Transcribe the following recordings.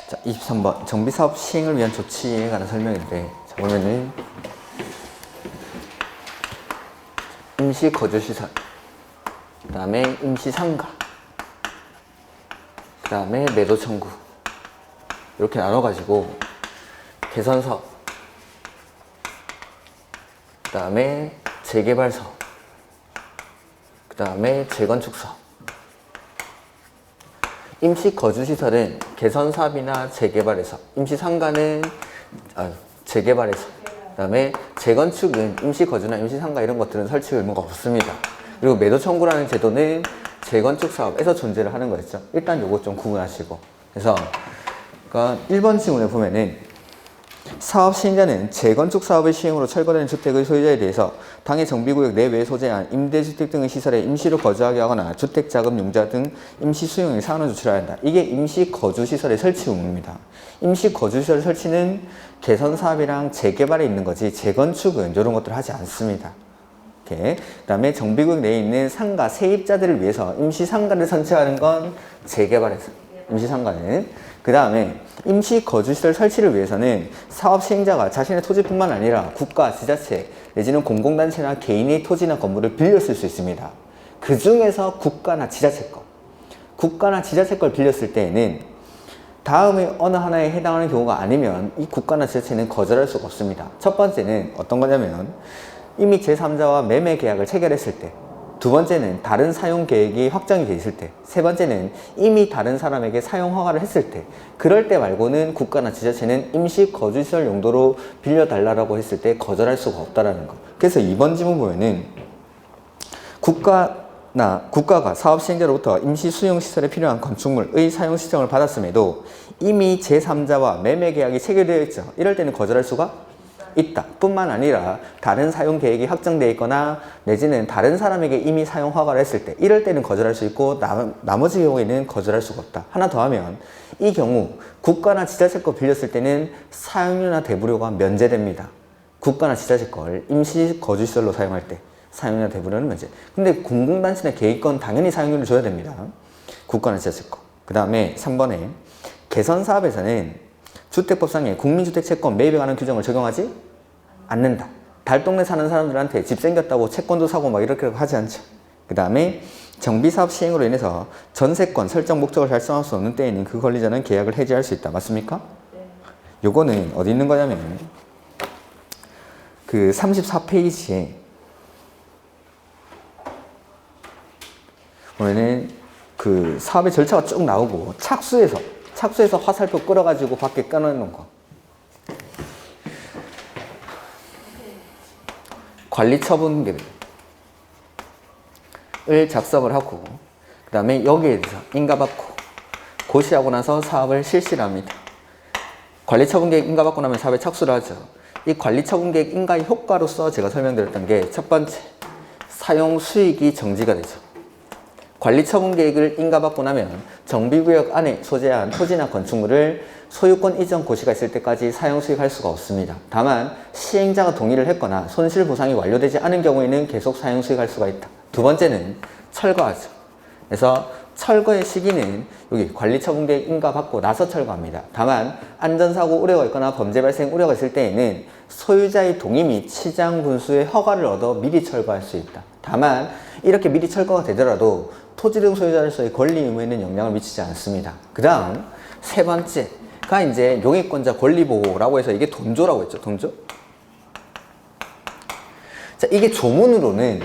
자, 23번 정비사업 시행을 위한 조치에 관한 설명인데, 자, 보면은 임시 거주시설, 그 다음에 임시 상가, 그 다음에 매도 청구, 이렇게 나눠가지고 개선 사업, 그 다음에 재개발 사업, 그 다음에 재건축 사업. 임시 거주시설은 개선 사업이나 재개발의 사업, 임시 상가는 재개발의 사업, 그 다음에 재건축은 임시 거주나 임시 상가 이런 것들은 설치 의무가 없습니다. 그리고 매도 청구라는 제도는 재건축 사업에서 존재를 하는 거였죠. 일단 요거 좀 구분하시고. 그래서 그러니까 1번 질문에 보면은 사업 시행자는 재건축 사업의 시행으로 철거되는 주택의 소유자에 대해서 당해 정비구역 내외에 소재한 임대주택 등의 시설에 임시로 거주하게 하거나 주택자금 융자 등 임시 수용의 상환 조치를 한다. 이게 임시 거주시설의 설치 의무입니다. 임시 거주시설 설치는 개선 사업이랑 재개발에 있는 거지 재건축은 이런 것들을 하지 않습니다. 그 다음에 정비구역 내에 있는 상가 세입자들을 위해서 임시 상가를 선치하는 건 재개발에서 임시 상가는. 그 다음에 임시 거주시설 설치를 위해서는 사업 시행자가 자신의 토지뿐만 아니라 국가, 지자체 내지는 공공단체나 개인의 토지나 건물을 빌려 쓸 수 있습니다. 그 중에서 국가나 지자체 걸 빌렸을 때에는 다음의 어느 하나에 해당하는 경우가 아니면 이 국가나 지자체는 거절할 수가 없습니다. 첫 번째는 어떤 거냐면 이미 제3자와 매매 계약을 체결했을 때, 두 번째는 다른 사용 계획이 확정이 돼 있을 때, 세 번째는 이미 다른 사람에게 사용 허가를 했을 때, 그럴 때 말고는 국가나 지자체는 임시 거주시설 용도로 빌려달라고 했을 때 거절할 수가 없다라는 거. 그래서 이번 지문 보면은 국가가 사업 시행자로부터 임시 수용시설에 필요한 건축물의 사용 시청을 받았음에도 이미 제3자와 매매 계약이 체결되어 있죠. 이럴 때는 거절할 수가 있다. 뿐만 아니라 다른 사용 계획이 확정되어 있거나 내지는 다른 사람에게 이미 사용 허가를 했을 때 이럴 때는 거절할 수 있고 나머지 경우에는 거절할 수가 없다. 하나 더 하면 이 경우 국가나 지자체 거 빌렸을 때는 사용료나 대부료가 면제됩니다. 국가나 지자체 걸 임시 거주시설로 사용할 때 사용료나 대부료는 면제. 근데 공공단체나 개인건 당연히 사용료를 줘야 됩니다. 국가나 지자체 거. 그 다음에 3번에 개선 사업에서는 주택법상의 국민주택채권 매입에 관한 규정을 적용하지 않는다. 달동네 사는 사람들한테 집 생겼다고 채권도 사고 막 이렇게 하지 않죠. 그 다음에 정비사업 시행으로 인해서 전세권 설정 목적을 달성할 수 없는 때에는 그 권리자는 계약을 해지할 수 있다. 맞습니까? 네. 요거는 어디 있는 거냐면 그 34페이지에 보면은 그 사업의 절차가 쭉 나오고 착수해서 화살표 끌어가지고 밖에 꺼내놓은 거. 관리처분 계획을 작성을 하고 그 다음에 여기에 대해서 인가받고 고시하고 나서 사업을 실시를 합니다. 관리처분 계획 인가받고 나면 사업에 착수를 하죠. 이 관리처분 계획 인가의 효과로서 제가 설명드렸던 게 첫 번째, 사용 수익이 정지가 되죠. 관리처분 계획을 인가받고 나면 정비구역 안에 소재한 토지나 건축물을 소유권 이전 고시가 있을 때까지 사용 수익할 수가 없습니다. 다만 시행자가 동의를 했거나 손실보상이 완료되지 않은 경우에는 계속 사용 수익할 수가 있다. 두 번째는 철거하죠. 그래서 철거의 시기는 여기 관리처분 계획 인가받고 나서 철거합니다. 다만 안전사고 우려가 있거나 범죄 발생 우려가 있을 때에는 소유자의 동의 및 치장 군수의 허가를 얻어 미리 철거할 수 있다. 다만 이렇게 미리 철거가 되더라도 토지 등 소유자로서의 권리 의무에는 영향을 미치지 않습니다. 그 다음 세 번째가 이제 용익권자 권리보호라고 해서 이게 돈조라고 했죠. 돈조. 자, 이게 조문으로는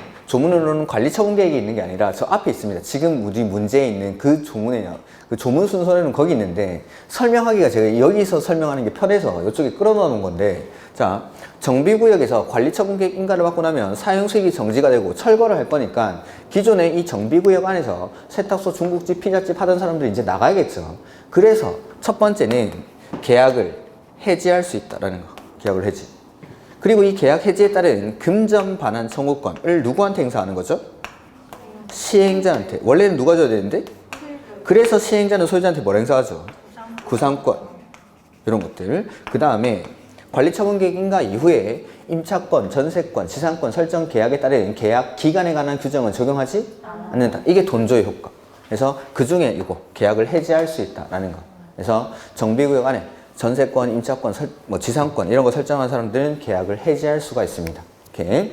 관리처분 계획이 있는 게 아니라 저 앞에 있습니다. 지금 우리 문제에 있는 그 조문에요. 그 조문 순서는 거기 있는데 설명하기가 제가 여기서 설명하는 게 편해서 이쪽에 끌어넣어 놓은 건데, 자, 정비구역에서 관리처분 계획 인가를 받고 나면 사용수익이 정지가 되고 철거를 할 거니까 기존에 이 정비구역 안에서 세탁소, 중국집, 피자집 하던 사람들이 이제 나가야겠죠. 그래서 첫 번째는 계약을 해지할 수 있다라는 거. 계약을 해지. 그리고 이 계약 해지에 따른 금전 반환 청구권을 누구한테 행사하는 거죠? 시행자한테. 원래는 누가 줘야 되는데? 그래서 시행자는 소유자한테 뭘 행사하죠? 구상권. 이런 것들. 그 다음에 관리처분 계획 인가 이후에 임차권, 전세권, 지상권 설정 계약에 따른 계약 기간에 관한 규정은 적용하지 않는다. 이게 돈조의 효과. 그래서 그 중에 이거 계약을 해지할 수 있다라는 거. 그래서 정비구역 안에 전세권, 임차권, 지상권 이런 거 설정한 사람들은 계약을 해지할 수가 있습니다. 이렇게.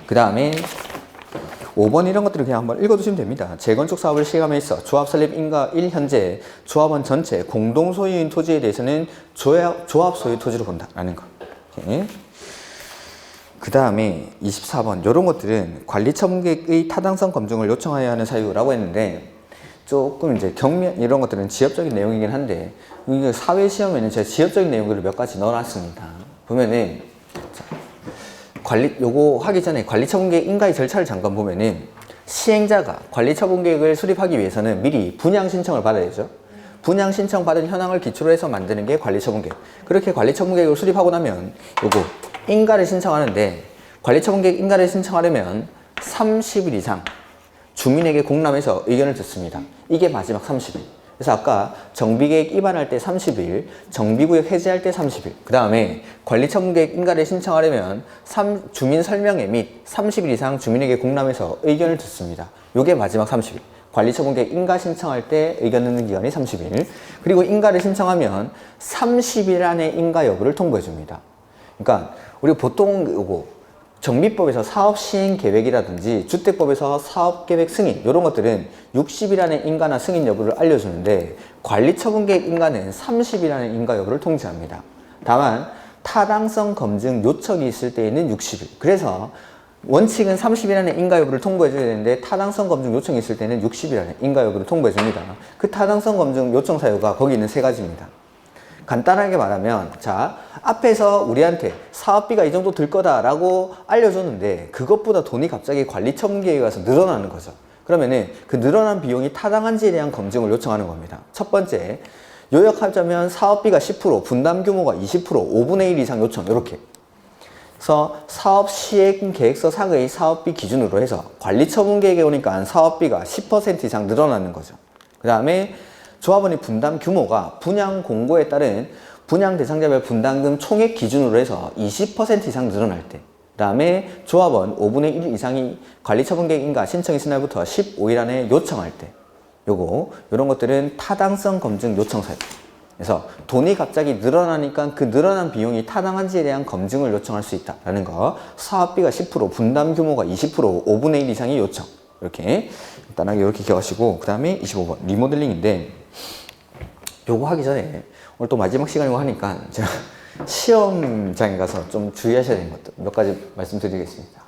그 다음에 5번 이런 것들을 그냥 한번 읽어두시면 됩니다. 재건축 사업을 시행함에 있어 조합 설립 인가 1 현재 조합원 전체 공동 소유인 토지에 대해서는 조합 소유 토지로 본다라는 거. 이렇게. 그 다음에 24번 이런 것들은 관리처분계획의 타당성 검증을 요청해야 하는 사유라고 했는데 조금 이제 경면 이런 것들은 지엽적인 내용이긴 한데 사회 시험에는 제가 지엽적인 내용들을 몇 가지 넣어놨습니다. 보면은 요거 하기 전에 관리처분계획 인가의 절차를 잠깐 보면은 시행자가 관리처분계획을 수립하기 위해서는 미리 분양 신청을 받아야죠. 분양 신청 받은 현황을 기초로 해서 만드는 게 관리처분계획. 그렇게 관리처분계획을 수립하고 나면 요거 인가를 신청하는데 관리처분계획 인가를 신청하려면 30일 이상 주민에게 공람해서 의견을 듣습니다. 이게 마지막 30일. 그래서 아까 정비계획 입안할 때 30일, 정비구역 해제할 때 30일. 그 다음에 관리처분계획 인가를 신청하려면 주민 설명회 및 30일 이상 주민에게 공람해서 의견을 듣습니다. 요게 마지막 30일. 관리처분계획 인가 신청할 때 의견 듣는 기간이 30일. 그리고 인가를 신청하면 30일 안에 인가 여부를 통보해 줍니다. 그러니까 우리 보통 요거 정비법에서 사업시행계획이라든지 주택법에서 사업계획 승인 이런 것들은 60일 안에 인가나 승인 여부를 알려주는데 관리처분계획 인가는 30일 안에 인가 여부를 통지합니다. 다만 타당성 검증 요청이 있을 때에는 60일. 그래서 원칙은 30일 안에 인가 여부를 통보해 줘야 되는데 타당성 검증 요청이 있을 때는 60일 안에 인가 여부를 통보해 줍니다. 그 타당성 검증 요청 사유가 거기 있는 3가지입니다. 간단하게 말하면 자 앞에서 우리한테 사업비가 이 정도 들 거다라고 알려줬는데 그것보다 돈이 갑자기 관리처분계획에 가서 늘어나는 거죠. 그러면은 그 늘어난 비용이 타당한지에 대한 검증을 요청하는 겁니다. 첫 번째, 요약하자면 사업비가 10%, 분담 규모가 20%, 5분의 1 이상 요청 이렇게. 그래서 사업시행계획서 상의 사업비 기준으로 해서 관리처분계획에 오니까 사업비가 10% 이상 늘어나는 거죠. 그 다음에 조합원의 분담 규모가 분양 공고에 따른 분양 대상자별 분담금 총액 기준으로 해서 20% 이상 늘어날 때, 그 다음에 조합원 5분의 1 이상이 관리처분계획 인가 신청 있은 날부터 15일 안에 요청할 때, 요런 것들은 타당성 검증 요청 사유. 그래서 돈이 갑자기 늘어나니까 그 늘어난 비용이 타당한지에 대한 검증을 요청할 수 있다라는 거. 사업비가 10%, 분담 규모가 20%, 5분의 1 이상의 요청. 이렇게 간단하게 이렇게 기억하시고, 그 다음에 25번 리모델링인데 요거 하기 전에 오늘 또 마지막 시간이고 하니까 제가 시험장에 가서 좀 주의하셔야 되는 것들 몇 가지 말씀드리겠습니다.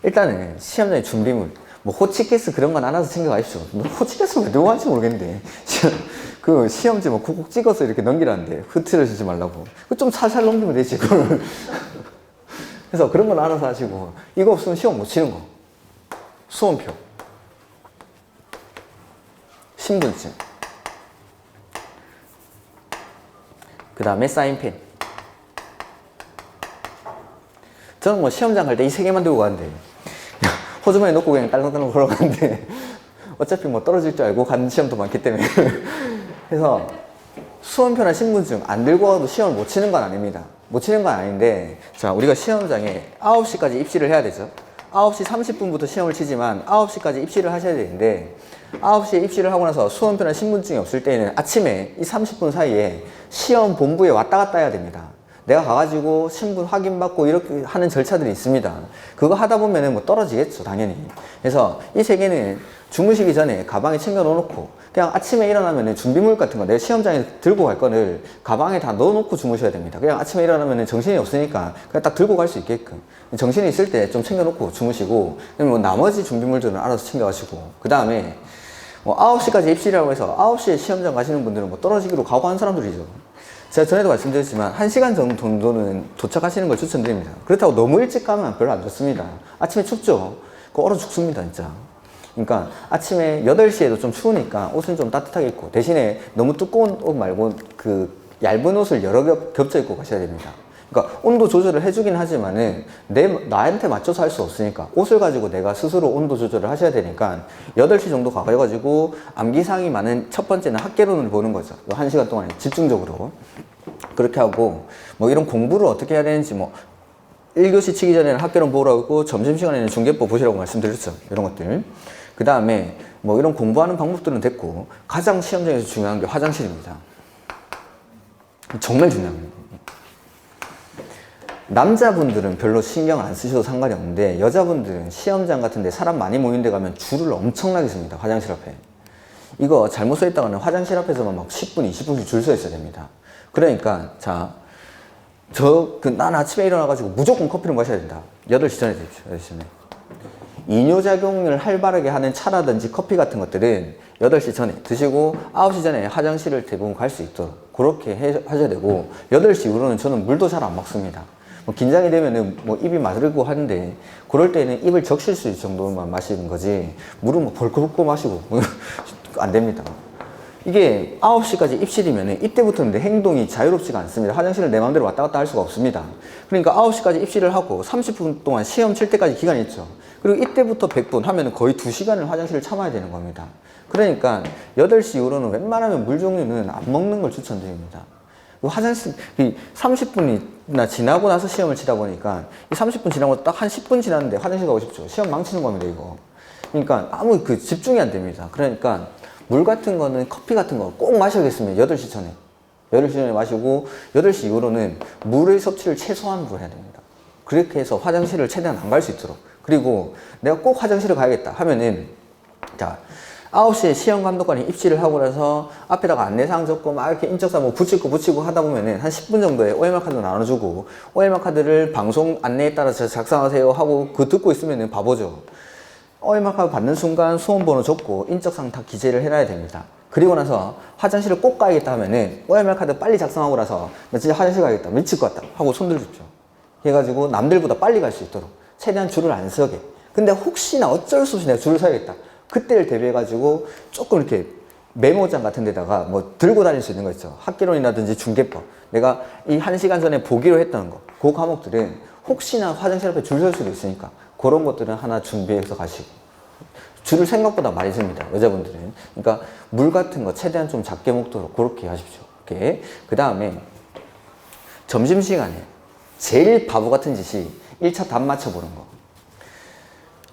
일단은 시험장에 준비물 뭐 호치케이스 그런 건 알아서 챙겨가십시오. 호치케이스는 왜 들고 갈지 모르겠는데 그 시험지 뭐 콕콕 찍어서 이렇게 넘기라는데 흐트러지지 말라고 좀 살살 넘기면 되지 그걸. 그래서 그런 건 알아서 하시고, 이거 없으면 시험 못 치는 거. 수험표, 신분증, 그 다음에 사인펜. 저는 뭐 시험장 갈 때 이 3개만 들고 가는데 호주머니에 넣고 그냥 딸랑딸랑 걸어가는데 어차피 뭐 떨어질 줄 알고 가는 시험도 많기 때문에 그래서 수험표나 신분증 안 들고 가도 시험을 못 치는 건 아닙니다. 못 치는 건 아닌데, 자, 우리가 시험장에 9시까지 입시를 해야 되죠. 9시 30분부터 시험을 치지만 9시까지 입시를 하셔야 되는데 9시에 입시를 하고 나서 수험표나 신분증이 없을 때는 아침에 이 30분 사이에 시험 본부에 왔다 갔다 해야 됩니다. 내가 가가지고 신분 확인받고 이렇게 하는 절차들이 있습니다. 그거 하다 보면은 뭐 떨어지겠죠, 당연히. 그래서 이 3개는 주무시기 전에 가방에 챙겨 넣어놓고 그냥 아침에 일어나면은 준비물 같은 거 내가 시험장에 들고 갈 거를 가방에 다 넣어놓고 주무셔야 됩니다. 그냥 아침에 일어나면은 정신이 없으니까 그냥 딱 들고 갈 수 있게끔 정신이 있을 때 좀 챙겨놓고 주무시고, 뭐 나머지 준비물들은 알아서 챙겨가시고, 그 다음에 뭐 9시까지 입시라고 해서 9시에 시험장 가시는 분들은 뭐 떨어지기로 각오한 사람들이죠. 제가 전에도 말씀드렸지만 1시간 정도는 도착하시는 걸 추천드립니다. 그렇다고 너무 일찍 가면 별로 안 좋습니다. 아침에 춥죠? 그거 얼어 죽습니다, 진짜. 그러니까 아침에 8시에도 좀 추우니까 옷은 좀 따뜻하게 입고, 대신에 너무 두꺼운 옷 말고 그 얇은 옷을 여러 겹쳐 입고 가셔야 됩니다. 그러니까 온도 조절을 해주긴 하지만은 나한테 맞춰서 할 수 없으니까 옷을 가지고 내가 스스로 온도 조절을 하셔야 되니까 8시 정도 가가지고 암기사항이 많은 첫 번째는 학개론을 보는 거죠. 1시간 동안 집중적으로 그렇게 하고, 뭐 이런 공부를 어떻게 해야 되는지 뭐 1교시 치기 전에는 학개론 보라고 했고 점심시간에는 중개법 보시라고 말씀드렸죠. 이런 것들. 그 다음에 뭐 이런 공부하는 방법들은 됐고, 가장 시험장에서 중요한 게 화장실입니다. 정말 중요합니다. 남자분들은 별로 신경 안 쓰셔도 상관이 없는데, 여자분들은 시험장 같은데 사람 많이 모이는 데 가면 줄을 엄청나게 씁니다. 화장실 앞에. 이거 잘못 서 있다가는 화장실 앞에서만 막 10분, 20분씩 줄 서 있어야 됩니다. 그러니까, 자, 난 아침에 일어나가지고 무조건 커피를 마셔야 된다. 8시 전에 드십시오. 8시 전에. 이뇨작용을 활발하게 하는 차라든지 커피 같은 것들은 8시 전에 드시고 9시 전에 화장실을 대부분 갈 수 있도록 그렇게 하셔야 되고, 8시 이후로는 저는 물도 잘 안 먹습니다. 뭐 긴장이 되면은 뭐 입이 마르고 하는데, 그럴 때는 입을 적실 수 있을 정도만 마시는 거지, 물은 뭐 벌컥벌컥 마시고 안 됩니다. 이게 9시까지 입실이면 이때부터는 내 행동이 자유롭지가 않습니다. 화장실을 내 마음대로 왔다 갔다 할 수가 없습니다. 그러니까 9시까지 입실을 하고 30분 동안 시험 칠 때까지 기간이 있죠. 그리고 이때부터 100분 하면 거의 2시간을 화장실을 참아야 되는 겁니다. 그러니까 8시 이후로는 웬만하면 물 종류는 안 먹는 걸 추천드립니다. 화장실 30분이나 지나고 나서 시험을 치다 보니까 이 30분 지나고 딱 한 10분 지났는데 화장실 가고 싶죠. 시험 망치는 겁니다, 이거. 그러니까 아무 집중이 안 됩니다. 그러니까 물 같은 거는, 커피 같은 거 꼭 마셔야겠습니다. 8시 전에. 8시 전에 마시고 8시 이후로는 물의 섭취를 최소한으로 해야 됩니다. 그렇게 해서 화장실을 최대한 안 갈 수 있도록. 그리고 내가 꼭 화장실을 가야겠다 하면은, 자, 9시에 시험 감독관이 입시를 하고 나서 앞에다가 안내사항 적고 막 이렇게 인적사 뭐 붙일 거 붙이고 하다 보면은 한 10분 정도에 OMR 카드 나눠주고, OMR 카드를 방송 안내에 따라서 작성하세요 하고 그거 듣고 있으면은 바보죠. OMR 카드 받는 순간 수험번호 적고 인적사항 다 기재를 해놔야 됩니다. 그리고 나서 화장실을 꼭 가야겠다 하면은 OMR 카드 빨리 작성하고 나서 나 진짜 화장실 가야겠다, 미칠 것 같다 하고 손 들어줍죠. 해가지고 남들보다 빨리 갈 수 있도록 최대한 줄을 안 서게. 근데 혹시나 어쩔 수 없이 내가 줄을 서야겠다, 그때를 대비해가지고 조금 이렇게 메모장 같은 데다가 뭐 들고 다닐 수 있는 거 있죠. 학기론이라든지 중개법, 내가 이 1시간 전에 보기로 했던 거, 그 과목들은 혹시나 화장실 앞에 줄 설 수도 있으니까 그런 것들은 하나 준비해서 가시고. 줄을 생각보다 많이 씁니다, 여자분들은. 그러니까 물 같은 거 최대한 좀 작게 먹도록 그렇게 하십시오. 이렇게. 그 다음에 점심시간에 제일 바보 같은 짓이 1차 답 맞춰보는 거.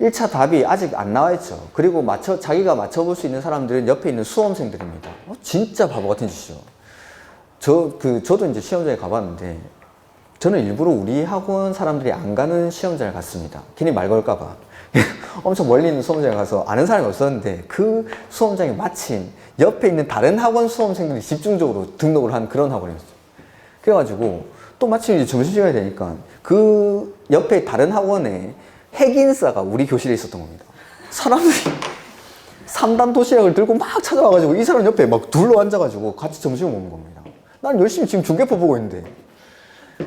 1차 답이 아직 안 나와 있죠. 그리고 자기가 맞춰볼 수 있는 사람들은 옆에 있는 수험생들입니다. 진짜 바보 같은 짓이죠. 저도 이제 시험장에 가봤는데, 저는 일부러 우리 학원 사람들이 안 가는 시험장을 갔습니다. 괜히 말 걸까봐. 엄청 멀리 있는 수험장에 가서 아는 사람이 없었는데, 그 수험장에 마침 옆에 있는 다른 학원 수험생들이 집중적으로 등록을 한 그런 학원이었어요. 그래가지고 또 마침 이제 점심시간이 되니까 그 옆에 다른 학원에 핵인싸가 우리 교실에 있었던 겁니다. 사람들이 3단 도시락을 들고 막 찾아와가지고 이 사람 옆에 막 둘러 앉아가지고 같이 점심을 먹는 겁니다. 난 열심히 지금 중개법 보고 있는데.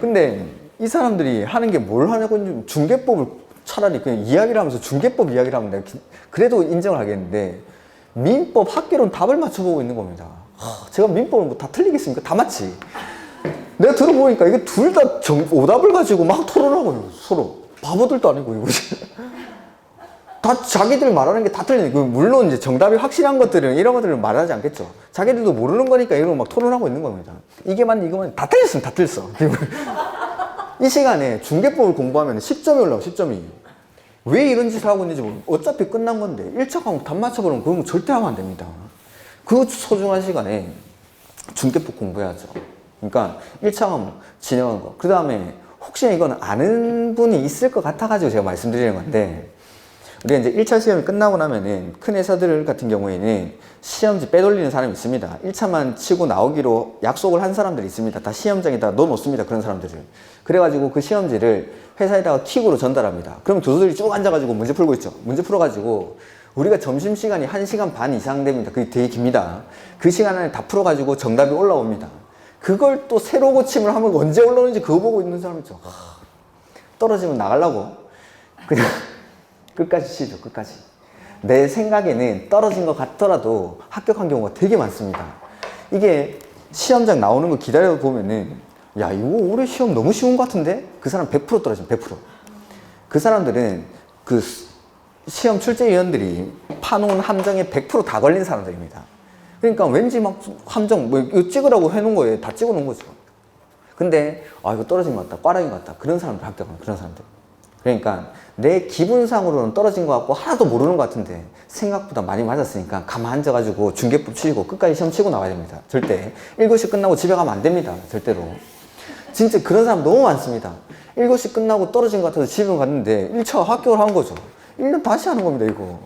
근데 이 사람들이 하는 게 뭘 하냐고, 중개법을 차라리 그냥 이야기를 하면서 중개법 이야기를 하면 내가 그래도 인정을 하겠는데, 민법 학계론 답을 맞춰보고 있는 겁니다. 제가 민법을 뭐 다 틀리겠습니까? 다 맞지. 내가 들어보니까 이게 둘 다 오답을 가지고 막 토론하고요, 서로. 바보들도 아니고, 이거. 다 자기들 말하는 게 다 틀리니까. 물론 이제 정답이 확실한 것들은, 이런 것들은 말하지 않겠죠. 자기들도 모르는 거니까 이런 거 막 토론하고 있는 겁니다. 이게 맞니, 이거 맞니. 다 틀렸으면 다 틀렸어. 이 시간에 중개법을 공부하면 10점이 올라와, 10점이. 왜 이런 짓을 하고 있는지 모르고, 어차피 끝난 건데 1차 과목 답 맞춰보면 그런 거 절대 하면 안 됩니다. 그 소중한 시간에 중개법 공부해야죠. 그러니까 1차 과목 진행한 거, 그 다음에 혹시나 이건 아는 분이 있을 것 같아가지고 제가 말씀드리는 건데, 우리가 이제 1차 시험이 끝나고 나면은 큰 회사들 같은 경우에는 시험지 빼돌리는 사람이 있습니다. 1차만 치고 나오기로 약속을 한 사람들이 있습니다. 다 시험장에다 넣어놓습니다, 그런 사람들을. 그래가지고 그 시험지를 회사에다가 킥으로 전달합니다. 그럼 교수들이 쭉 앉아가지고 문제 풀고 있죠. 문제 풀어가지고 우리가 점심시간이 1시간 반 이상 됩니다. 그게 되게 깁니다. 그 시간 안에 다 풀어가지고 정답이 올라옵니다. 그걸 또 새로 고침을 하면 언제 올라오는지 그거 보고 있는 사람 있죠. 떨어지면 나가려고 그냥 끝까지 치죠, 끝까지. 내 생각에는 떨어진 것 같더라도 합격한 경우가 되게 많습니다. 이게 시험장 나오는 거 기다려 보면은, 야, 이거 올해 시험 너무 쉬운 것 같은데? 그 사람 100% 떨어집니다, 100%. 그 사람들은 그 시험 출제위원들이 파놓은 함정에 100% 다 걸린 사람들입니다. 그러니까 왠지 막 함정, 뭐 이거 찍으라고 해놓은 거에 다 찍어 놓은 거죠. 근데, 아, 이거 떨어진 것 같다, 꽈락인 것 같다. 그런 사람들 합격하는, 그런 사람들. 그러니까 내 기분상으로는 떨어진 것 같고 하나도 모르는 것 같은데 생각보다 많이 맞았으니까 가만 앉아가지고 중개법 치고 끝까지 시험 치고 나와야 됩니다. 절대 1교시 끝나고 집에 가면 안 됩니다. 절대로. 진짜 그런 사람 너무 많습니다. 1교시 끝나고 떨어진 것 같아서 집에 갔는데 1차 합격을 한 거죠. 1년 다시 하는 겁니다, 이거.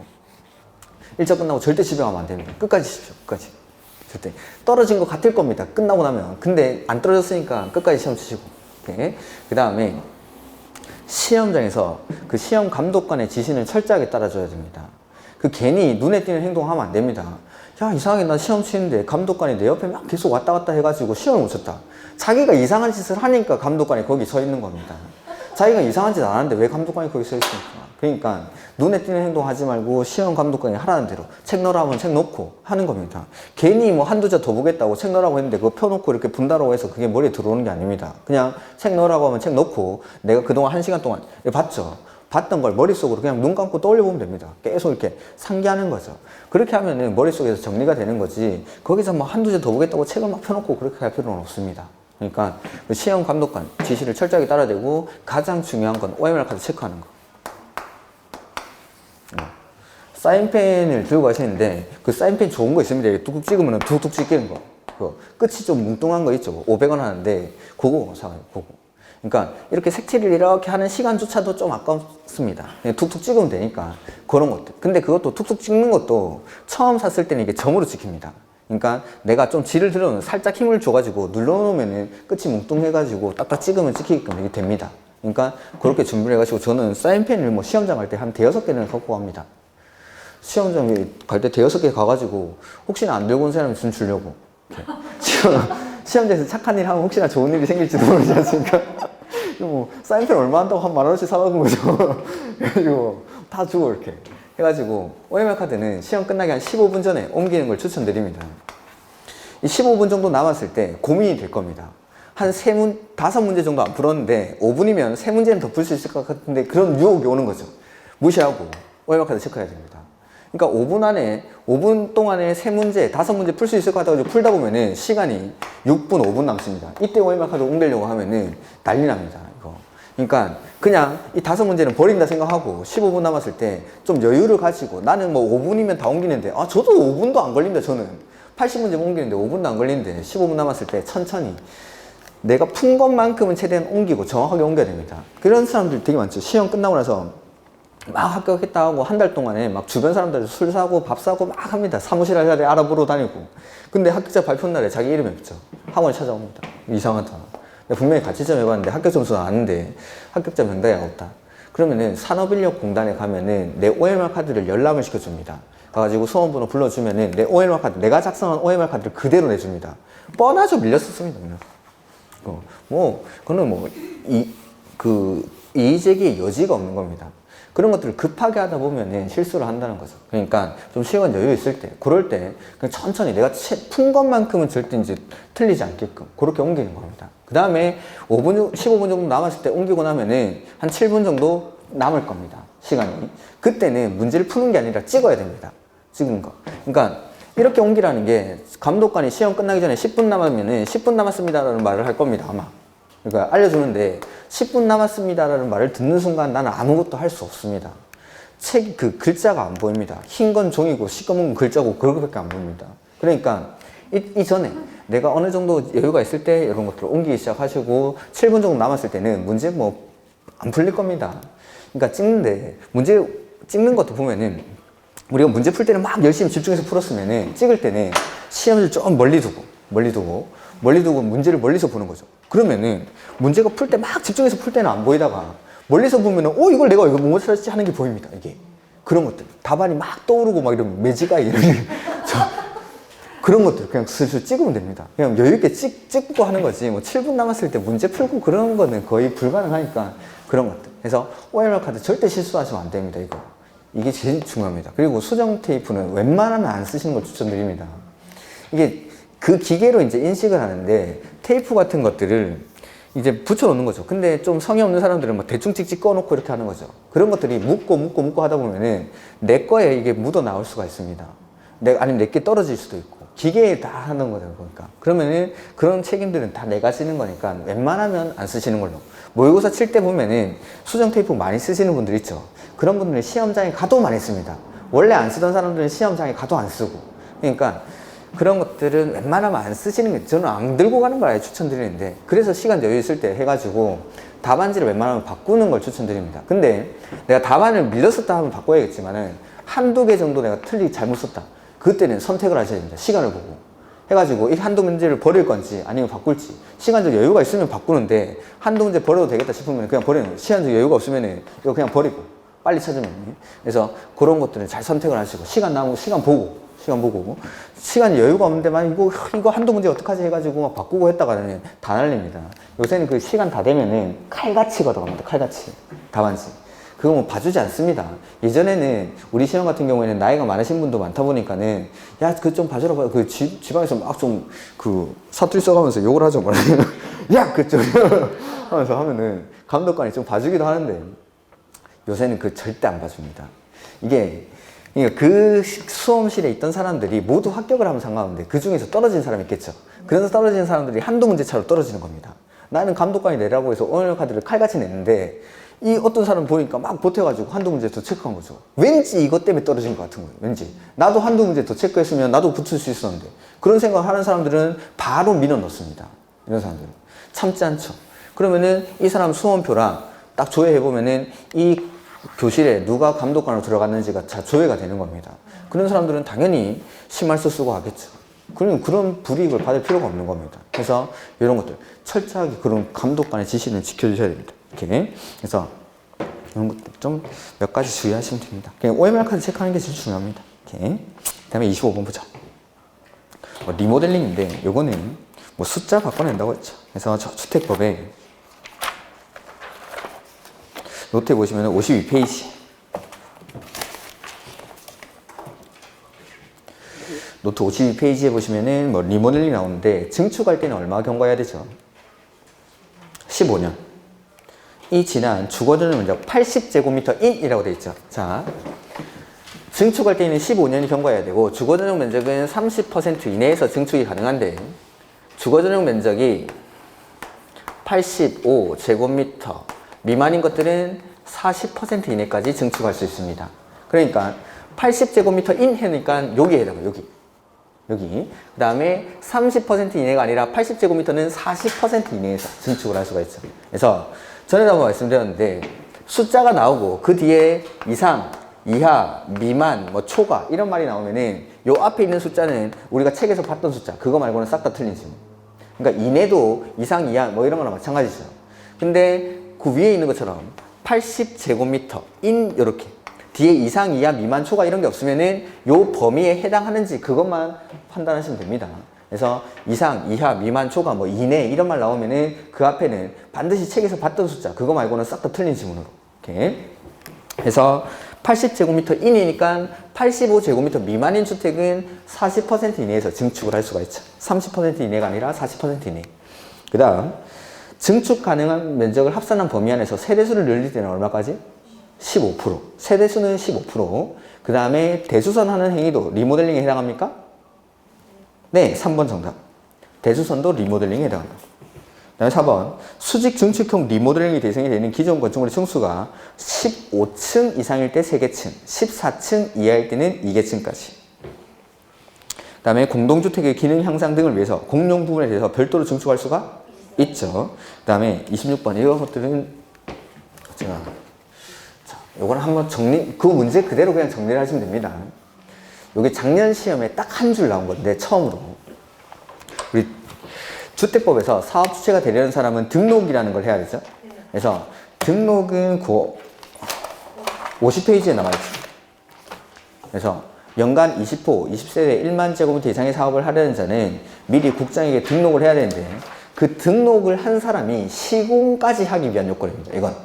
1차 끝나고 절대 집에 가면 안 됩니다. 끝까지 십시오, 끝까지. 절대. 떨어진 것 같을 겁니다, 끝나고 나면. 근데 안 떨어졌으니까 끝까지 시험 치시고. 그 다음에 시험장에서 그 시험 감독관의 지시는 철저하게 따라줘야 됩니다. 그 괜히 눈에 띄는 행동하면 안 됩니다. 야, 이상하게 나 시험 치는데 감독관이 내 옆에 막 계속 왔다 갔다 해가지고 시험을 못 쳤다. 자기가 이상한 짓을 하니까 감독관이 거기 서 있는 겁니다. 자기가 이상한 짓 안 하는데 왜 감독관이 거기 서 있습니까? 그러니까 눈에 띄는 행동 하지 말고 시험 감독관이 하라는 대로 책 넣으라 하면 책 놓고 하는 겁니다. 괜히 뭐 한두 자 더 보겠다고 책 넣으라고 했는데 그거 펴놓고 이렇게 분다라고 해서 그게 머리에 들어오는 게 아닙니다. 그냥 책 넣으라고 하면 책 놓고 내가 그동안 1시간 동안 봤죠? 봤던 걸 머릿속으로 그냥 눈 감고 떠올려 보면 됩니다. 계속 이렇게 상기하는 거죠. 그렇게 하면은 머릿속에서 정리가 되는 거지 거기서 뭐 한두 자 더 보겠다고 책을 막 펴놓고 그렇게 할 필요는 없습니다. 그러니까 시험 감독관 지시를 철저하게 따라야 되고 가장 중요한 건 OMR 카드 체크하는 거. 사인펜을 들고 가시는데 그 사인펜 좋은 거 있습니다. 이렇게 뚝뚝 찍으면 뚝뚝 찍히는 거. 그 끝이 좀 뭉뚱한 거 있죠. 500원 하는데 그거 사가요. 그거. 그러니까 이렇게 색칠을 이렇게 하는 시간조차도 좀 아깝습니다. 그냥 툭툭 찍으면 되니까 그런 것들. 근데 그것도 툭툭 찍는 것도 처음 샀을 때는 이게 점으로 찍힙니다. 그러니까 내가 좀 질을 들어놓으면 살짝 힘을 줘가지고 눌러놓으면은 끝이 뭉뚱해가지고 딱딱 찍으면 찍히게끔 이게 됩니다. 그러니까 그렇게 준비를 해가지고 저는 사인펜을 뭐 시험장 갈 때 한 대여섯 개는 갖고 갑니다. 시험장에 갈 때 대여섯 개 가가지고 혹시나 안 들고 온 사람이 좀 주려고. 시험장에서 착한 일 하면 혹시나 좋은 일이 생길지도 모르지 않습니까? 뭐 사인펜 얼마 한다고 한 10,000원씩 사가는 거죠. 그래가지고 다 주고 이렇게 해가지고 OMR 카드는 시험 끝나기 한 15분 전에 옮기는 걸 추천드립니다. 이 15분 정도 남았을 때 고민이 될 겁니다. 한 5문제 정도 안 풀었는데 5분이면 3문제는 더 풀 수 있을 것 같은데 그런 유혹이 오는 거죠. 무시하고 OMR 카드 체크해야 됩니다. 그러니까 5분 동안에 3문제, 5문제 풀 수 있을 것 같아서 풀다 보면은 시간이 6분, 5분 남습니다. 이때 OMR 카드 옮기려고 하면은 난리 납니다. 이거. 그러니까 그냥 이 5문제는 버린다 생각하고 15분 남았을 때 좀 여유를 가지고 나는 뭐 5분이면 다 옮기는데 저도 5분도 안 걸립니다. 저는 80문제 옮기는데 5분도 안 걸리는데 15분 남았을 때 천천히 내가 푼 것만큼은 최대한 옮기고 정확하게 옮겨야 됩니다. 그런 사람들 되게 많죠. 시험 끝나고 나서 막 합격했다 하고 한 달 동안에 막 주변 사람들 술 사고 밥 사고 막 합니다. 사무실 자리 알아보러 다니고. 근데 합격자 발표 날에 자기 이름이 없죠. 학원에 찾아옵니다. 이상하다. 내가 분명히 같이 좀 해봤는데 합격 점수는 아는데 합격자 명단이 없다. 그러면은 산업인력공단에 가면은 내 OMR 카드를 연락을 시켜줍니다. 가가지고 수험번호 불러주면은 내 OMR 카드, 내가 작성한 OMR 카드를 그대로 내줍니다. 뻔하죠. 밀렸었습니다. 그냥. 그거는 이의제기의 여지가 없는 겁니다. 그런 것들을 급하게 하다 보면 실수를 한다는 거죠. 그러니까 좀 시간 여유 있을 때, 그럴 때 그냥 천천히 내가 푼 것만큼은 절대 이제 틀리지 않게끔 그렇게 옮기는 겁니다. 그 다음에 15분 정도 남았을 때 옮기고 나면은 한 7분 정도 남을 겁니다. 시간이. 그때는 문제를 푸는 게 아니라 찍어야 됩니다. 찍는 거. 그러니까 이렇게 옮기라는 게 감독관이 시험 끝나기 전에 10분 남았면은 10분 남았습니다라는 말을 할 겁니다. 아마. 그러니까 알려주는데 10분 남았습니다라는 말을 듣는 순간 나는 아무것도 할 수 없습니다. 그 글자가 안 보입니다. 흰 건 종이고 시꺼먼 건 글자고 그렇게밖에 안 보입니다. 그러니까 이전에 내가 어느 정도 여유가 있을 때 이런 것들을 옮기기 시작하시고 7분 정도 남았을 때는 문제 뭐 안 풀릴 겁니다. 그러니까 찍는데 문제 찍는 것도 보면은 우리가 문제 풀 때는 막 열심히 집중해서 풀었으면은 찍을 때는 시험을 좀 멀리 두고 문제를 멀리서 보는 거죠. 그러면은 문제가 풀 때 막 집중해서 풀 때는 안 보이다가 멀리서 보면은 이걸 내가 이거 뭐 찾았지 하는 게 보입니다. 이게 그런 것들 답안이 막 떠오르고 막 이러면 매지가 이런 그런 것들 그냥 슬슬 찍으면 됩니다. 그냥 여유 있게 찍고 하는 거지. 뭐 7분 남았을 때 문제 풀고 그런 거는 거의 불가능하니까 그런 것들. 그래서 OMR 카드 절대 실수하시면 안 됩니다. 이게 제일 중요합니다. 그리고 수정 테이프는 웬만하면 안 쓰시는 걸 추천드립니다. 이게 그 기계로 이제 인식을 하는데 테이프 같은 것들을 이제 붙여놓는 거죠. 근데 좀 성의 없는 사람들은 뭐 대충 찍찍 꺼놓고 이렇게 하는 거죠. 그런 것들이 묶고 하다 보면은 내 거에 이게 묻어 나올 수가 있습니다. 아니면 내게 떨어질 수도 있고. 기계에 다 하는 거죠, 그러니까. 그러면은 그런 책임들은 다 내가 지는 거니까 웬만하면 안 쓰시는 걸로. 모의고사 칠 때 보면은 수정 테이프 많이 쓰시는 분들 있죠. 그런 분들은 시험장에 가도 많이 씁니다. 원래 안 쓰던 사람들은 시험장에 가도 안 쓰고. 그러니까 그런 것들은 웬만하면 안 쓰시는 게, 저는 안 들고 가는 걸 아예 추천드리는데, 그래서 시간 여유 있을 때 해가지고 답안지를 웬만하면 바꾸는 걸 추천드립니다. 근데 내가 답안을 밀렸었다 하면 바꿔야겠지만은 한두 개 정도 내가 잘못 썼다. 그때는 선택을 하셔야 됩니다. 시간을 보고. 해가지고 이 한두 문제를 버릴 건지 아니면 바꿀지. 시간적 여유가 있으면 바꾸는데 한두 문제 버려도 되겠다 싶으면 그냥 버리는 거예요. 시간적 여유가 없으면 이거 그냥 버리고 빨리 찾으면. 그래서 그런 것들은 잘 선택을 하시고, 시간 남고 시간 보고 시간이 여유가 없는데만 이거 한두 문제 어떡하지 해가지고 막 바꾸고 했다가는 다 날립니다. 요새는 그 시간 다 되면은 칼같이 걷어갑니다. 칼같이. 답안지. 그거 뭐 봐주지 않습니다. 예전에는 우리 시험 같은 경우에는 나이가 많으신 분도 많다 보니까는 야, 그거 좀 봐주라 봐요. 그 지방에서 막 좀 그 사투리 써가면서 욕을 하죠. 야, 그쪽 하면서 하면은 감독관이 좀 봐주기도 하는데 요새는 그 절대 안 봐줍니다. 이게 그 수험실에 있던 사람들이 모두 합격을 하면 상관없는데 그 중에서 떨어진 사람이 있겠죠. 그래서 떨어지는 사람들이 한두 문제 차로 떨어지는 겁니다. 나는 감독관이 내라고 해서 오늘 카드를 칼같이 냈는데 이 어떤 사람 보니까 막 보태가지고 한두 문제 더 체크한 거죠. 왠지 이것 때문에 떨어진 것 같은 거예요. 왠지 나도 한두 문제 더 체크했으면 나도 붙을 수 있었는데, 그런 생각을 하는 사람들은 바로 밀어 넣습니다. 이런 사람들은 참지 않죠. 그러면은 이 사람 수험표랑 딱 조회해보면은 이 교실에 누가 감독관으로 들어갔는지가 다 조회가 되는 겁니다. 그런 사람들은 당연히 심할서 쓰고 하겠죠. 그러면 그런 불이익을 받을 필요가 없는 겁니다. 그래서 이런 것들 철저하게 그런 감독관의 지시를 지켜주셔야 됩니다. 이렇게. 그래서 이런 것들 좀 몇 가지 주의하시면 됩니다. 그냥 OMR 카드 체크하는 게 제일 중요합니다. 이렇게. 그 다음에 25번 보자. 리모델링인데 요거는 뭐 숫자 바꿔낸다고 했죠. 그래서 주택법에 노트에 보시면 52페이지. 노트 52페이지에 보시면은 뭐 리모델링 나오는데 증축할 때는 얼마 경과해야 되죠? 15년. 이 지난 주거전용 면적 80제곱미터인이라고 되어 있죠. 자, 증축할 때는 15년이 경과해야 되고 주거전용 면적은 30% 이내에서 증축이 가능한데 주거전용 면적이 85제곱미터 미만인 것들은 40% 이내까지 증축할 수 있습니다. 그러니까 80제곱미터인 해니까 여기에 해당해요. 여기. 그 다음에 30% 이내가 아니라 80제곱미터는 40% 이내에서 증축을 할 수가 있죠. 그래서 전에도 한번 말씀드렸는데 숫자가 나오고 그 뒤에 이상, 이하, 미만, 뭐 초과 이런 말이 나오면은 요 앞에 있는 숫자는 우리가 책에서 봤던 숫자, 그거 말고는 싹 다 틀린 질문. 그러니까 이내도 이상, 이하 뭐 이런 거랑 마찬가지죠. 근데 그 위에 있는 것처럼 80제곱미터 인 이렇게 뒤에 이상, 이하, 미만, 초과 이런 게 없으면은 요 범위에 해당하는지 그것만 판단하시면 됩니다. 그래서 이상, 이하, 미만, 초과, 뭐 이내 이런 말 나오면은 그 앞에는 반드시 책에서 봤던 숫자 그거 말고는 싹 다 틀린 지문으로 이렇게 해서 80제곱미터 인이니까 85제곱미터 미만인 주택은 40% 이내에서 증축을 할 수가 있죠. 30% 이내가 아니라 40% 이내. 그 다음 증축 가능한 면적을 합산한 범위 안에서 세대수를 늘릴 때는 얼마까지? 15%. 세대수는 15%. 그 다음에 대수선하는 행위도 리모델링에 해당합니까? 네, 3번 정답. 대수선도 리모델링에 해당한다. 그 다음에 4번. 수직 증축형 리모델링이 대상이 되는 기존 건축물의 층수가 15층 이상일 때 3개층, 14층 이하일 때는 2개층까지. 그 다음에 공동주택의 기능 향상 등을 위해서 공용 부분에 대해서 별도로 증축할 수가 있죠. 그 다음에 26번. 이런 것들은 제가 요거는 한번 그 문제 그대로 그냥 정리를 하시면 됩니다. 여기 작년 시험에 딱 한 줄 나온 건데 처음으로 우리 주택법에서 사업 주체가 되려는 사람은 등록이라는 걸 해야 되죠. 그래서 등록은 50페이지에 나와있죠. 그래서 연간 20호, 20세대 1만 제곱미터 이상의 사업을 하려는 자는 미리 국장에게 등록을 해야 되는데 그 등록을 한 사람이 시공까지 하기 위한 요건입니다. 이건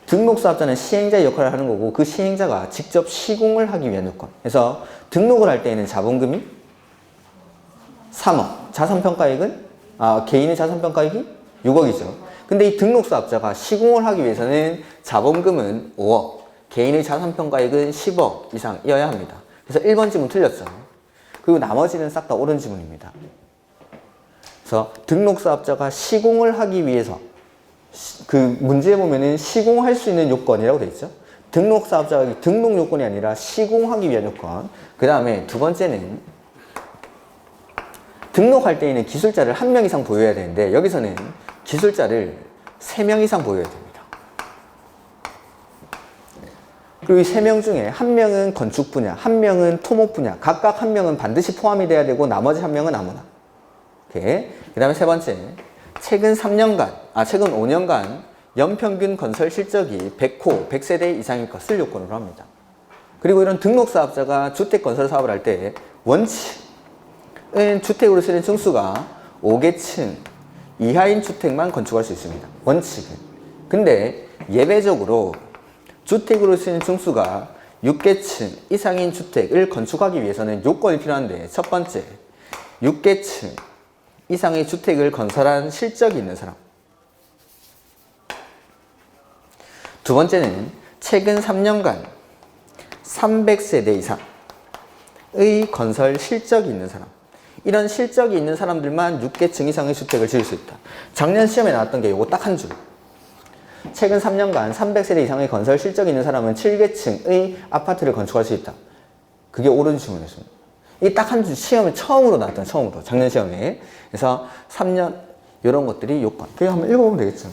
등록 사업자는 시행자의 역할을 하는 거고 그 시행자가 직접 시공을 하기 위한 요건. 그래서 등록을 할 때에는 자본금이 3억, 자산평가액은 개인의 자산평가액이 6억이죠. 근데 이 등록 사업자가 시공을 하기 위해서는 자본금은 5억, 개인의 자산평가액은 10억 이상이어야 합니다. 그래서 1번 질문 틀렸죠. 그리고 나머지는 싹 다 옳은 지문입니다. 그래서 등록사업자가 시공을 하기 위해서 그 문제에 보면은 시공할 수 있는 요건이라고 되어 있죠. 등록사업자가 등록 요건이 아니라 시공하기 위한 요건. 그 다음에 두 번째는 등록할 때에는 기술자를 1명 이상 보유해야 되는데 여기서는 기술자를 3명 이상 보유해야 됩니다. 그리고 이 3명 중에 1명은 건축 분야, 1명은 토목 분야, 각각 1명은 반드시 포함이 돼야 되고 나머지 1명은 아무나. 오케이. 그 다음에 세 번째, 최근 5년간 연평균 건설 실적이 100호, 100세대 이상일 것을 요건으로 합니다. 그리고 이런 등록사업자가 주택 건설 사업을 할 때 원칙은 주택으로 쓰는 층수가 5개층 이하인 주택만 건축할 수 있습니다. 원칙은. 근데 예외적으로 주택으로 쓰는 층수가 6개층 이상인 주택을 건축하기 위해서는 요건이 필요한데 첫 번째, 6개층 이상의 주택을 건설한 실적이 있는 사람. 두 번째는 최근 3년간 300세대 이상의 건설 실적이 있는 사람. 이런 실적이 있는 사람들만 6개층 이상의 주택을 지을 수 있다. 작년 시험에 나왔던 게 요거 딱 한 줄. 최근 3년간 300세대 이상의 건설 실적이 있는 사람은 7개층의 아파트를 건축할 수 있다. 그게 옳은 질문이었습니다. 이 딱 한 줄 시험에 처음으로 나왔던 처음으로 작년 시험에. 그래서 3년 이런 것들이 요건. 그냥 한번 읽어보면 되겠죠.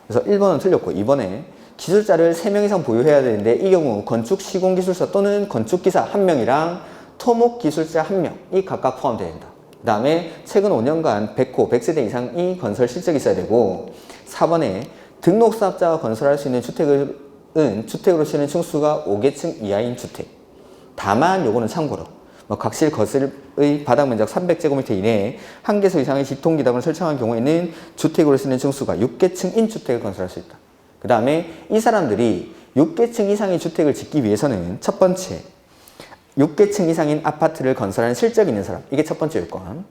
그래서 1번은 틀렸고 2번에 기술자를 3명 이상 보유해야 되는데 이 경우 건축 시공기술사 또는 건축기사 1명이랑 토목기술자 1명이 각각 포함되어야 된다. 그 다음에 최근 5년간 100호, 100세대 이상이 건설 실적이 있어야 되고 4번에 등록사업자가 건설할 수 있는 주택으로 쓰는 층수가 5개층 이하인 주택. 다만 요거는 참고로 각실 거실의 바닥 면적 300제곱미터 이내에 1개소 이상의 지통기담을 설정한 경우에는 주택으로 쓰는 층수가 6개층인 주택을 건설할 수 있다. 그 다음에 이 사람들이 6개층 이상의 주택을 짓기 위해서는 첫 번째, 6개층 이상인 아파트를 건설하는 실적이 있는 사람. 이게 첫 번째 요건.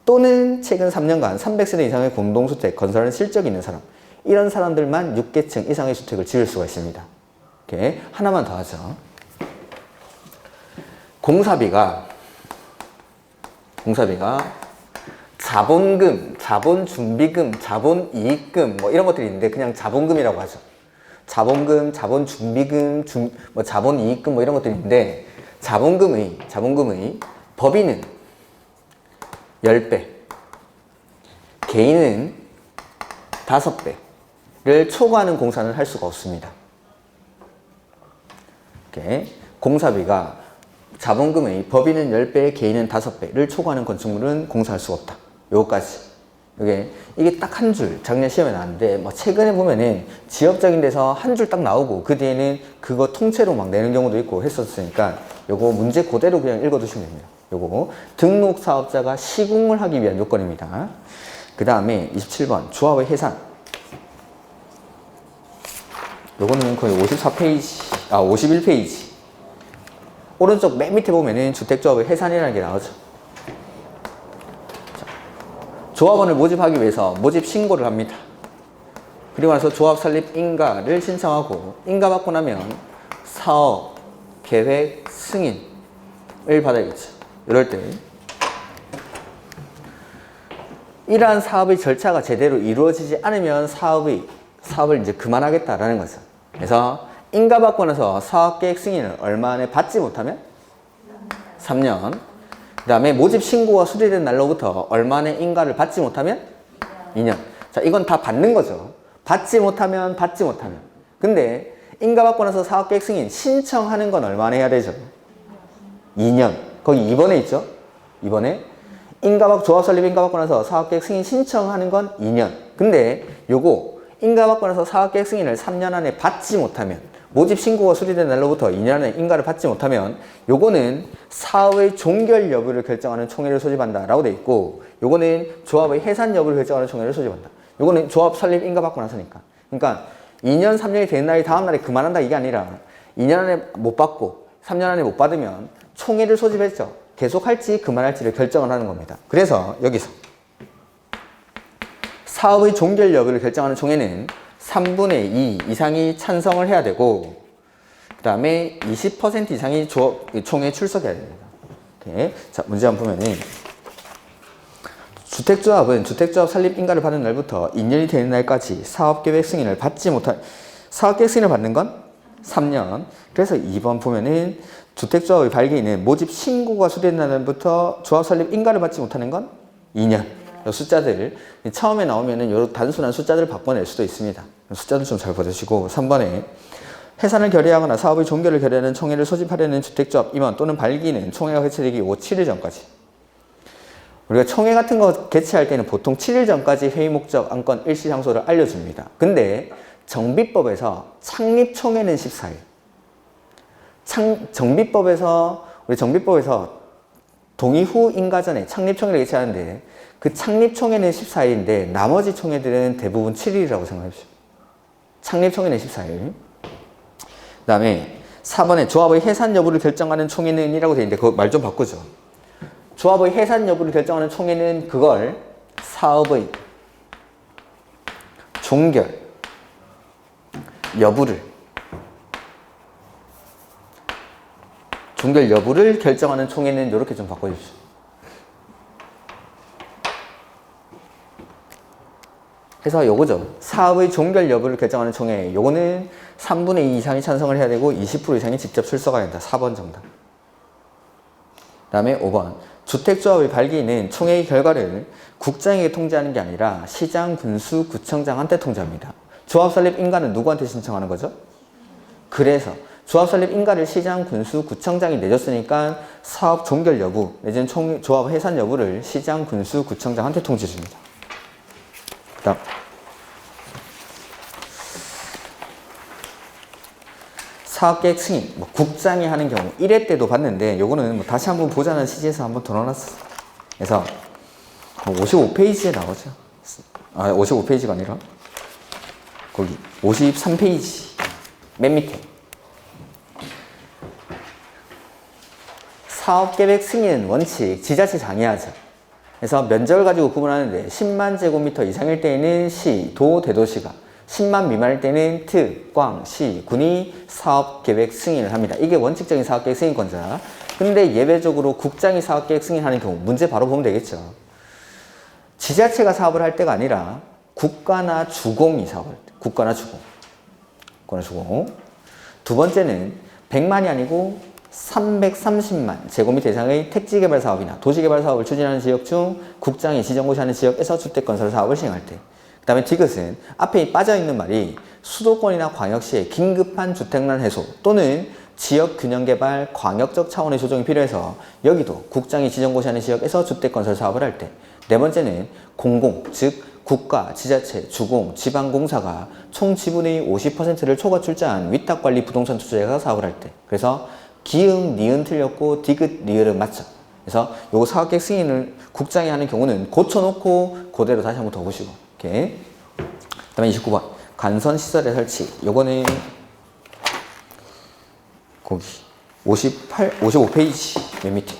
또는 최근 3년간 300세대 이상의 공동주택 건설하는 실적이 있는 사람. 이런 사람들만 6개층 이상의 주택을 지을 수가 있습니다. 이렇게 하나만 더 하죠. 공사비가 자본금, 자본준비금, 자본이익금 뭐 이런 것들이 있는데 그냥 자본금이라고 하죠. 자본금, 자본준비금, 자본이익금 뭐 이런 것들이 있는데 자본금의 법인은 10배, 개인은 5배를 초과하는 공사는 할 수가 없습니다. 이렇게 공사비가 자본금의 법인은 10배, 개인은 5배를 초과하는 건축물은 공사할 수가 없다. 요거까지. 이게 딱 한 줄 작년 시험에 나왔는데 최근에 보면은 지역적인 데서 한 줄 딱 나오고 그 뒤에는 그거 통째로 막 내는 경우도 있고 했었으니까 요거 문제 그대로 그냥 읽어두시면 됩니다. 요거 등록사업자가 시공을 하기 위한 요건입니다. 그 다음에 27번 조합의 해산. 요거는 거의 51페이지. 오른쪽 맨 밑에 보면은 주택조합의 해산이라는 게 나오죠. 자, 조합원을 모집하기 위해서 모집 신고를 합니다. 그리고 나서 조합 설립 인가를 신청하고 인가 받고 나면 사업, 계획, 승인을 받아야겠죠. 이럴 때 이러한 사업의 절차가 제대로 이루어지지 않으면 사업을 이제 그만하겠다라는 거죠. 그래서 인가 받고 나서 사업계획 승인을 얼마 안에 받지 못하면 3년. 그 다음에 모집 신고가 수리된 날로부터 얼마 안에 인가를 받지 못하면 2년. 자, 이건 다 받는 거죠. 받지 못하면. 근데 인가 받고 나서 사업계획 승인 신청하는 건 얼마 안에 해야 되죠? 2년. 거기 2번에 있죠? 2번에 조합 설립 인가 받고 나서 사업계획 승인 신청하는 건 2년. 근데 요거 인가 받고 나서 사업계획 승인을 3년 안에 받지 못하면, 모집 신고가 수리된 날로부터 2년 안에 인가를 받지 못하면 요거는 사업의 종결 여부를 결정하는 총회를 소집한다 라고 돼 있고, 요거는 조합의 해산 여부를 결정하는 총회를 소집한다. 요거는 조합 설립 인가 받고 나서니까. 그러니까 2년 3년이 된 날이 다음 날에 그만한다 이게 아니라 2년 안에 못 받고 3년 안에 못 받으면 총회를 소집했죠. 계속할지 그만할지를 결정을 하는 겁니다. 그래서 여기서 사업의 종결 여부를 결정하는 총회는 3분의 2 이상이 찬성을 해야 되고, 그 다음에 20% 이상이 총회에 출석해야 됩니다. 이렇게. 자, 문제 한번 보면은 주택조합은 주택조합 설립 인가를 받은 날부터 2년이 되는 날까지 사업계획 승인을 받지 못한 사업계획 승인을 받는 건 3년. 그래서 2번 보면은 주택조합의 발기인은 모집 신고가 수된 날부터 조합 설립 인가를 받지 못하는 건 2년. 이 숫자들 처음에 나오면은 요 단순한 숫자들을 바꿔낼 수도 있습니다. 숫자들 좀 잘 봐주시고 3번에 해산을 결의하거나 사업의 종결을 결의하는 총회를 소집하려는 주택조합 임원 또는 발기인은 총회가 개최되기 7일 전까지. 우리가 총회 같은 거 개최할 때는 보통 7일 전까지 회의 목적, 안건, 일시 장소를 알려줍니다. 근데 정비법에서 창립총회는 14일. 우리 정비법에서 동의 후 인가 전에 창립총회를 개최하는데 그 창립총회는 14일인데 나머지 총회들은 대부분 7일이라고 생각하십시오. 창립총회는 14일. 그 다음에 4번에 조합의 해산 여부를 결정하는 총회는 이라고 되어 있는데 그거 말 좀 바꾸죠. 조합의 해산 여부를 결정하는 총회는 그걸 사업의 종결 여부를 결정하는 총회는 이렇게 좀 바꿔주십시오. 그래서 요거죠. 사업의 종결 여부를 결정하는 총회. 요거는 3분의 2 이상이 찬성을 해야 되고 20% 이상이 직접 출석해야 된다. 4번 정답. 그 다음에 5번. 주택조합의 발기인은 총회의 결과를 국장에게 통지하는 게 아니라 시장, 군수, 구청장한테 통지합니다. 조합 설립 인가는 누구한테 신청하는 거죠? 그래서 조합 설립 인가를 시장, 군수, 구청장이 내줬으니까 사업 종결 여부 내지는 조합 해산 여부를 시장, 군수, 구청장한테 통지해 줍니다. 그 다음 사업계획 승인, 국장이 하는 경우 1회 때도 봤는데 요거는 다시 한번 보자는 취지에서 한번 더 넣어놨어. 그래서 55페이지에 나오죠. 55페이지가 아니라 거기 53페이지 맨 밑에 사업계획 승인 원칙 지자체 장애하자. 그래서 면적을 가지고 구분하는데 10만 제곱미터 이상일 때에는 시, 도, 대도시가 10만 미만일 때는 특, 광, 시, 군이 사업계획 승인을 합니다. 이게 원칙적인 사업계획 승인권자. 근데 예외적으로 국장이 사업계획 승인하는 경우 문제 바로 보면 되겠죠. 지자체가 사업을 할 때가 아니라 국가나 주공이 사업을 할 때. 국가나 주공. 두 번째는 100만이 아니고 330만 제곱미터 이상의 택지개발 사업이나 도시개발 사업을 추진하는 지역 중 국장이 지정고시하는 지역에서 주택건설 사업을 시행할 때. 그 다음에 디귿은 앞에 빠져있는 말이 수도권이나 광역시의 긴급한 주택난 해소 또는 지역균형개발 광역적 차원의 조정이 필요해서 여기도 국장이 지정고시하는 지역에서 주택건설 사업을 할 때. 네 번째는 공공, 즉 국가, 지자체, 주공, 지방공사가 총 지분의 50%를 초과 출자한 위탁관리 부동산 투자자가 사업을 할 때. 그래서 기응, 니은 틀렸고 디귿, 리을은 맞죠. 그래서 요 사업계획 승인을 국장이 하는 경우는 고쳐놓고 그대로 다시 한번 더 보시고. 이렇게. 그 다음에 29번. 간선시설의 설치. 요거는 거기 55페이지 맨 밑에.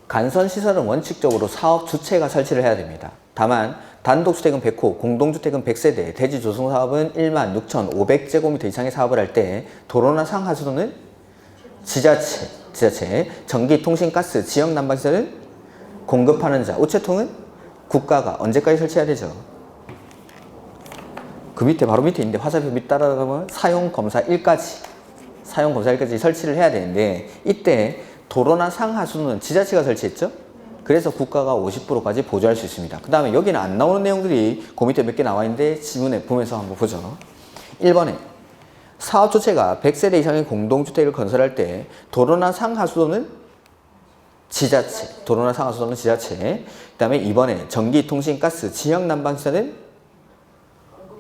간선시설은 원칙적으로 사업 주체가 설치를 해야 됩니다. 다만 단독주택은 100호, 공동주택은 100세대, 대지조성사업은 16,500제곱미터 이상의 사업을 할 때 도로나 상하수도는 지자체, 전기통신가스, 지역난방시설은 공급하는 자, 우체통은 국가가 언제까지 설치해야 되죠? 그 밑에 바로 밑에 있는데 화살표 밑 따라가면 사용검사 1까지 설치를 해야 되는데 이때 도로나 상하수도는 지자체가 설치했죠? 그래서 국가가 50%까지 보조할 수 있습니다. 그 다음에 여기는 안 나오는 내용들이 그 밑에 몇 개 나와 있는데 지문에 보면서 한번 보죠. 1번에 사업 주체가 100세대 이상의 공동주택을 건설할 때 도로나 상하수도는 지자체. 그 다음에 2번에 전기, 통신, 가스, 지역난방시설은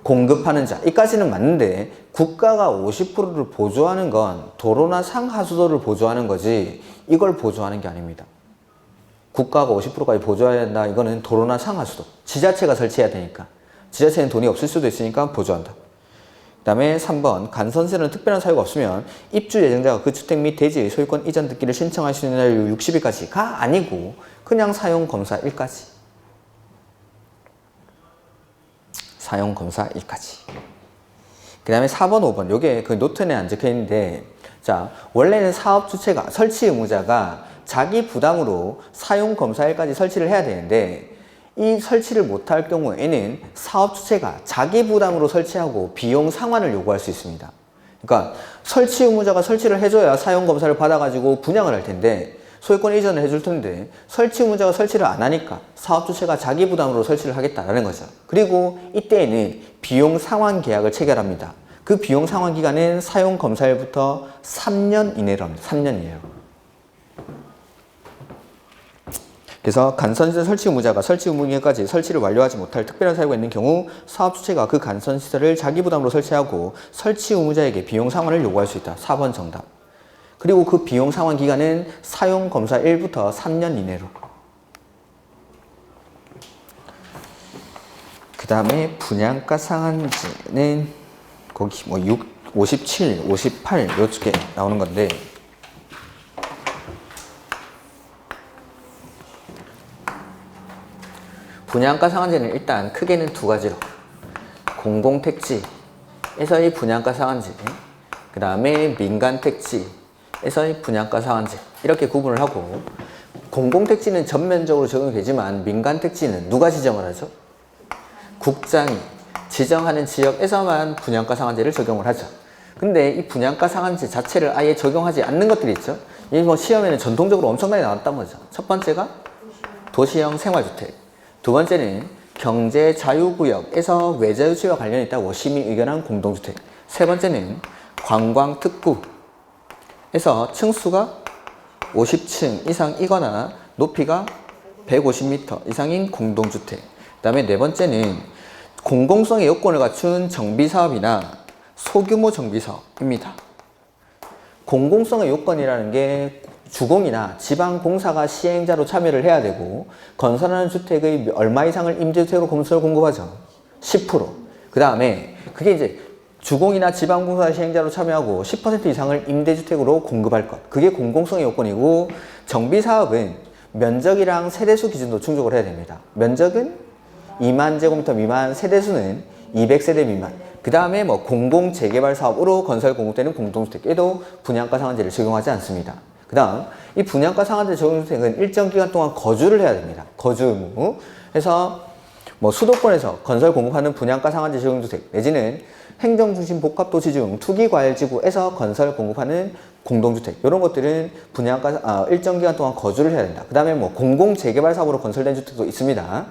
공급하는 자. 이까지는 맞는데 국가가 50%를 보조하는 건 도로나 상하수도를 보조하는 거지 이걸 보조하는 게 아닙니다. 국가가 50%까지 보조해야 된다. 이거는 도로나 상하수도. 지자체가 설치해야 되니까. 지자체는 돈이 없을 수도 있으니까 보조한다. 그 다음에 3번 간선세는 특별한 사유가 없으면 입주 예정자가 그 주택 및 대지의 소유권 이전 등기를 신청할 수 있는 날 60일까지가 아니고 그냥 사용검사 1까지. 그 다음에 4번, 5번. 요게 그 노트에 안 적혀 있는데, 자, 원래는 사업 주체가, 설치 의무자가 자기 부담으로 사용 검사일까지 설치를 해야 되는데, 이 설치를 못할 경우에는 사업 주체가 자기 부담으로 설치하고 비용 상환을 요구할 수 있습니다. 그러니까 설치 의무자가 설치를 해줘야 사용 검사를 받아가지고 분양을 할 텐데, 소유권 이전을 해줄 텐데 설치 의무자가 설치를 안 하니까 사업 주체가 자기 부담으로 설치를 하겠다라는 거죠. 그리고 이때에는 비용 상환 계약을 체결합니다. 그 비용 상환 기간은 사용 검사일부터 3년 이내로 합니다. 3년 이내로. 그래서 간선시설 설치 의무자가 설치 의무기간까지 설치를 완료하지 못할 특별한 사유가 있는 경우 사업 주체가 그 간선시설을 자기 부담으로 설치하고 설치 의무자에게 비용 상환을 요구할 수 있다. 4번 정답. 그리고 그 비용 상환 기간은 사용 검사 1부터 3년 이내로. 그 다음에 분양가 상한제는 거기 뭐 57, 58 요쪽에 나오는 건데, 분양가 상한제는 일단 크게는 두 가지로, 공공택지에서의 분양가 상한제, 그 다음에 민간택지에서의 분양가 상한제, 이렇게 구분을 하고, 공공택지는 전면적으로 적용이 되지만 민간택지는 누가 지정을 하죠? 국장이 지정하는 지역에서만 분양가 상한제를 적용을 하죠. 근데 이 분양가 상한제 자체를 아예 적용하지 않는 것들이 있죠. 이 뭐 시험에는 전통적으로 엄청나게 나왔단 거죠. 첫 번째가 도시형 생활주택, 두 번째는 경제 자유구역에서 외자 유치와 관련이 있다고 시민 의견한 공동주택, 세 번째는 관광특구에서 층수가 50층 이상이거나 높이가 150m 이상인 공동주택, 그 다음에 네 번째는 공공성의 요건을 갖춘 정비사업이나 소규모 정비사업입니다. 공공성의 요건이라는 게 주공이나 지방공사가 시행자로 참여를 해야 되고, 건설하는 주택의 얼마 이상을 임대주택으로 건설 공급하죠. 10%. 그 다음에 그게 이제 주공이나 지방공사 시행자로 참여하고 10% 이상을 임대주택으로 공급할 것. 그게 공공성의 요건이고, 정비사업은 면적이랑 세대수 기준도 충족을 해야 됩니다. 면적은 2만 제곱미터 미만, 세대수는 200세대 미만. 그 다음에 뭐 공공재개발 사업으로 건설 공급되는 공동주택에도 분양가 상한제를 적용하지 않습니다. 그 다음, 이 분양가 상한제 적용주택은 일정 기간 동안 거주를 해야 됩니다. 거주 의무. 그래서 뭐 수도권에서 건설 공급하는 분양가 상한제 적용주택, 내지는 행정중심 복합도시 중 투기과열지구에서 건설 공급하는 공동주택, 이런 것들은 분양가 일정 기간 동안 거주를 해야 된다. 그 다음에 뭐 공공재개발 사업으로 건설된 주택도 있습니다.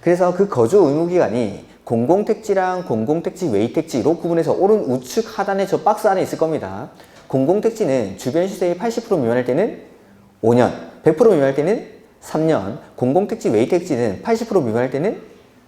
그래서 그 거주 의무기간이 공공택지랑 공공택지 외의 택지로 구분해서 오른 우측 하단에 저 박스 안에 있을 겁니다. 공공택지는 주변 시세의 80% 미만일 때는 5년, 100% 미만일 때는 3년, 공공택지 외의 택지는 80% 미만일 때는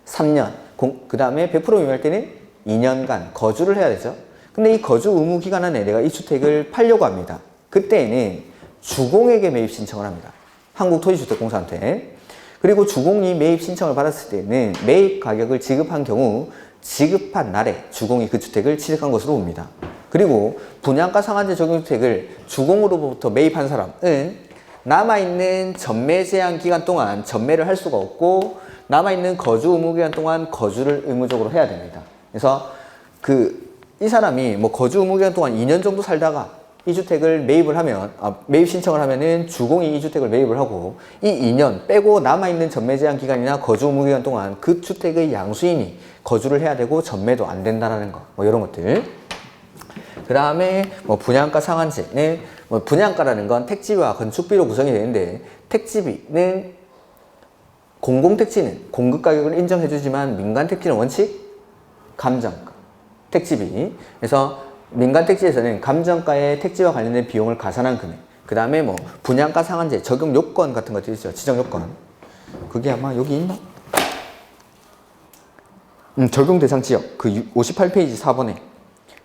3년, 그 다음에 100% 미만일 때는 2년간 거주를 해야 되죠. 근데 이 거주 의무 기간 안에 내가 이 주택을 팔려고 합니다. 그때는 주공에게 매입 신청을 합니다. 한국토지주택공사한테. 그리고 주공이 매입 신청을 받았을 때는 매입 가격을 지급한 경우 지급한 날에 주공이 그 주택을 취득한 것으로 봅니다. 그리고 분양가 상한제 적용주택을 주공으로부터 매입한 사람은 남아있는 전매 제한 기간 동안 전매를 할 수가 없고, 남아있는 거주 의무 기간 동안 거주를 의무적으로 해야 됩니다. 그래서 이 사람이 뭐 거주 의무 기간 동안 2년 정도 살다가 이 주택을 매입을 하면, 매입 신청을 하면은 주공이 이 주택을 매입을 하고, 이 2년 빼고 남아있는 전매 제한 기간이나 거주 의무 기간 동안 그 주택의 양수인이 거주를 해야 되고 전매도 안 된다라는 거, 뭐 이런 것들. 그 다음에 뭐 분양가 상한제는, 뭐 분양가라는 건 택지비와 건축비로 구성이 되는데, 택지비는 공공택지는 공급 가격을 인정해주지만 민간택지는 원칙 감정가, 택지비. 그래서 민간택지에서는 감정가에 택지와 관련된 비용을 가산한 금액, 그 다음에 뭐 분양가 상한제 적용 요건 같은 것들이 있죠. 지정 요건. 그게 아마 여기 있나? 적용 대상 지역, 그 58페이지 4번에.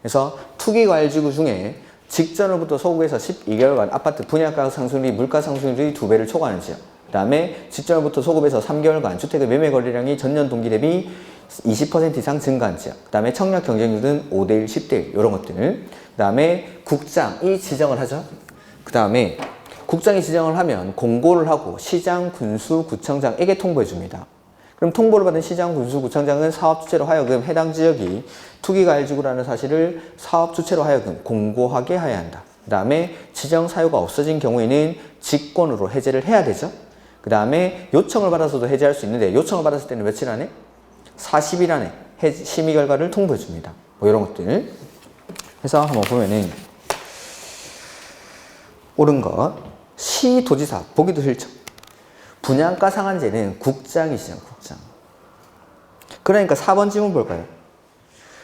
그래서 투기과열지구 중에 직전으로부터 소급해서 12개월간 아파트 분양가 상승률이 물가 상승률이 2배를 초과하는 지역, 그 다음에 직전으로부터 소급해서 3개월간 주택의 매매 거래량이 전년 동기 대비 20% 이상 증가한 지역, 그 다음에 청약 경쟁률은 5대1, 10대1 이런 것들, 그 다음에 국장이 지정을 하죠. 그 다음에 국장이 지정을 하면 공고를 하고 시장, 군수, 구청장에게 통보해 줍니다. 그럼 통보를 받은 시장, 군수, 구청장은 사업 주체로 하여금 해당 지역이 투기과열지구라는 사실을 사업 주체로 하여금 공고하게 해야 한다. 그 다음에 지정 사유가 없어진 경우에는 직권으로 해제를 해야 되죠. 그 다음에 요청을 받아서도 해제할 수 있는데 요청을 받았을 때는 며칠 안에? 40일 안에 심의 결과를 통보해 줍니다. 뭐 이런 것들. 해서 한번 보면은 옳은 것. 시도지사 보기도 싫죠. 분양가 상한제는 국장이시죠. 국장. 그러니까 4번 질문 볼까요?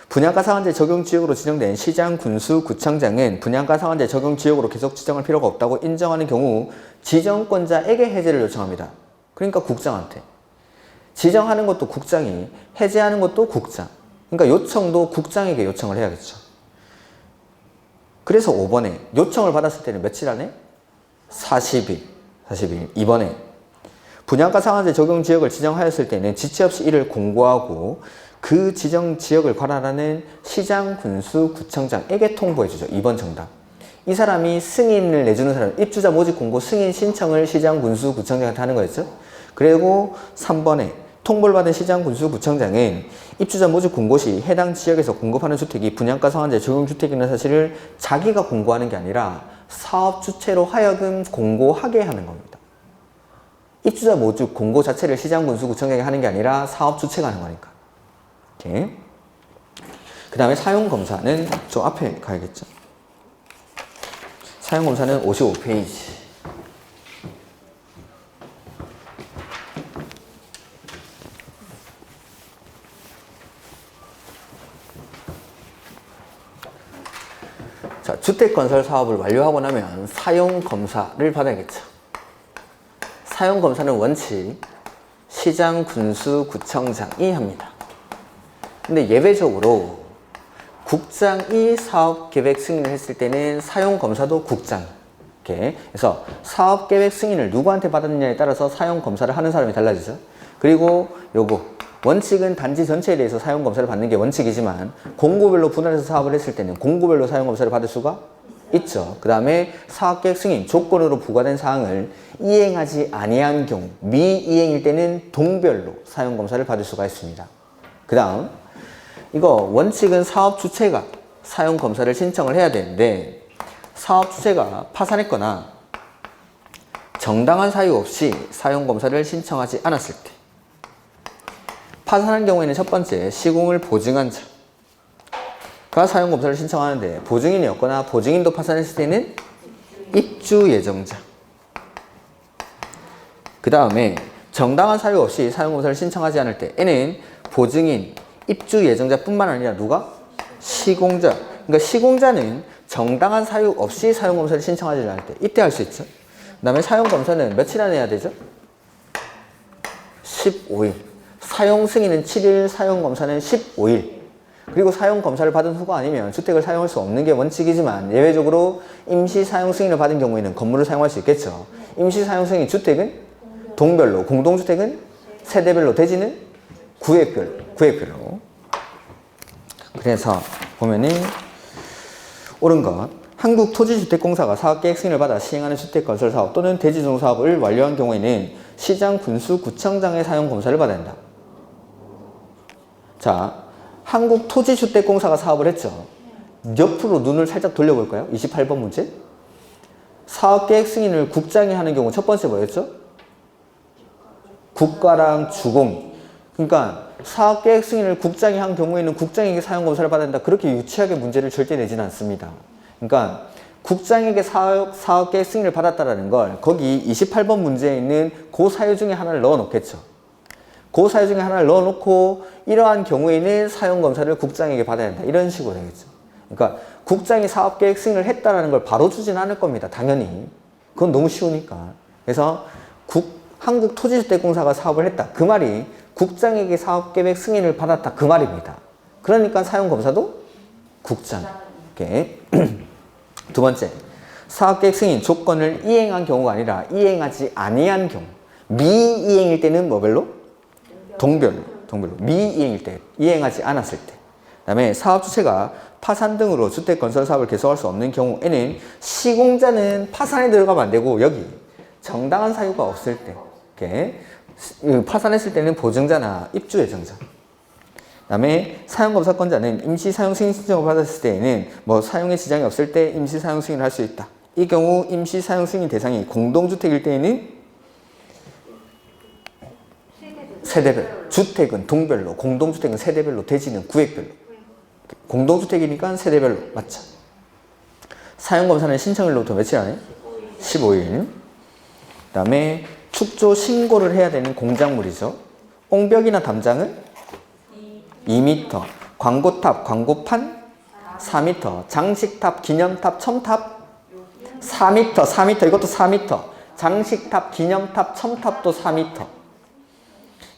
분양가 상한제 적용 지역으로 지정된 시장, 군수, 구청장은 분양가 상한제 적용 지역으로 계속 지정할 필요가 없다고 인정하는 경우 지정권자에게 해제를 요청합니다. 그러니까 국장한테. 지정하는 것도 국장이, 해제하는 것도 국장. 그러니까 요청도 국장에게 요청을 해야겠죠. 그래서 5번에 요청을 받았을 때는 며칠 안에? 40일. 2번에 분양가 상한제 적용 지역을 지정하였을 때는 지체 없이 이를 공고하고 그 지정 지역을 관할하는 시장, 군수, 구청장에게 통보해주죠. 2번 정답. 이 사람이 승인을 내주는 사람, 입주자 모집 공고 승인 신청을 시장, 군수, 구청장한테 하는 거였죠. 그리고 3번에 통보를 받은 시장, 군수, 구청장은 입주자 모집 공고 시 해당 지역에서 공급하는 주택이 분양가 상한제 적용 주택이라는 사실을 자기가 공고하는 게 아니라 사업 주체로 하여금 공고하게 하는 겁니다. 입주자 모집 공고 자체를 시장, 군수, 구청장이 하는 게 아니라 사업 주체가 하는 거니까. 이렇게. 그 다음에 사용검사는 저 앞에 가야겠죠. 사용검사는 55페이지. 자, 주택건설 사업을 완료하고 나면 사용검사를 받아야겠죠. 사용검사는 원칙 시장, 군수, 구청장이 합니다. 근데 예외적으로 국장이 사업계획 승인을 했을 때는 사용검사도 국장. 이렇게. 그래서 사업계획 승인을 누구한테 받았느냐에 따라서 사용검사를 하는 사람이 달라지죠. 그리고 요거 원칙은 단지 전체에 대해서 사용검사를 받는 게 원칙이지만 공고별로 분할해서 사업을 했을 때는 공고별로 사용검사를 받을 수가 있죠. 그 다음에 사업계획 승인 조건으로 부과된 사항을 이행하지 아니한 경우 미이행일 때는 동별로 사용검사를 받을 수가 있습니다. 그 다음 이거 원칙은 사업 주체가 사용검사를 신청을 해야 되는데 사업 주체가 파산했거나 정당한 사유 없이 사용검사를 신청하지 않았을 때 파산한 경우에는 첫 번째 시공을 보증한 자가 사용검사를 신청하는데 보증인이 없거나 보증인도 파산했을 때는 입주 예정자. 그 다음에 정당한 사유 없이 사용검사를 신청하지 않을 때에는 보증인, 입주 예정자뿐만 아니라 누가? 시공자. 그러니까 시공자는 정당한 사유 없이 사용검사를 신청하지 않을 때 이때 할 수 있죠. 그 다음에 사용검사는 며칠 안에 해야 되죠? 15일. 사용 승인은 7일, 사용검사는 15일. 그리고 사용검사를 받은 후가 아니면 주택을 사용할 수 없는 게 원칙이지만 예외적으로 임시 사용 승인을 받은 경우에는 건물을 사용할 수 있겠죠. 임시 사용 승인 주택은 동별로, 공동주택은 세대별로, 대지는 구획별로. 그래서 보면은 옳은 것. 한국토지주택공사가 사업계획 승인을 받아 시행하는 주택건설사업 또는 대지종사업을 완료한 경우에는 시장, 군수, 구청장의 사용검사를 받아야 한다. 자, 한국토지주택공사가 사업을 했죠. 옆으로 눈을 살짝 돌려볼까요? 28번 문제. 사업계획 승인을 국장이 하는 경우 첫 번째 뭐였죠? 국가랑 주공. 그러니까 사업계획 승인을 국장이 한 경우에는 국장에게 사용검사를 받아야 한다. 그렇게 유치하게 문제를 절대 내지는 않습니다. 그러니까 국장에게 사업계획 승인을 받았다는 걸 거기 28번 문제에 있는 그 사유 중에 하나를 넣어 놓겠죠. 그 사유 중에 하나를 넣어 놓고 이러한 경우에는 사용검사를 국장에게 받아야 한다. 이런 식으로 되겠죠. 그러니까 국장이 사업계획 승인을 했다는 걸 바로 주진 않을 겁니다. 당연히. 그건 너무 쉬우니까. 그래서 한국토지주택공사가 사업을 했다. 그 말이 국장에게 사업계획 승인을 받았다. 그 말입니다. 그러니까 사용검사도 국장. 이렇게. 두 번째, 사업계획 승인 조건을 이행한 경우가 아니라 이행하지 아니한 경우. 미이행일 때는 뭐별로? 동별로. 미이행일 때, 이행하지 않았을 때. 그 다음에 사업 주체가 파산 등으로 주택건설 사업을 계속할 수 없는 경우에는 시공자는 파산에 들어가면 안 되고 여기 정당한 사유가 없을 때 이렇게 파산했을 때는 보증자나 입주 예정자. 그다음에 사용검사권자는 임시 사용 승인 신청을 받았을 때에는 뭐 사용에 지장이 없을 때 임시 사용 승인을 할 수 있다. 이 경우 임시 사용 승인 대상이 공동주택일 때에는 세대별, 주택은 동별로, 공동주택은 세대별로, 대지는 구획별로. 공동주택이니까 세대별로 맞죠. 사용검사는 신청일로부터 며칠 안에? 15일. 그 다음에 축조 신고를 해야 되는 공작물이죠. 옹벽이나 담장은 2m, 광고탑, 광고판 4m, 장식탑, 기념탑, 첨탑 4m, 이것도 4m, 장식탑, 기념탑, 첨탑도 4m.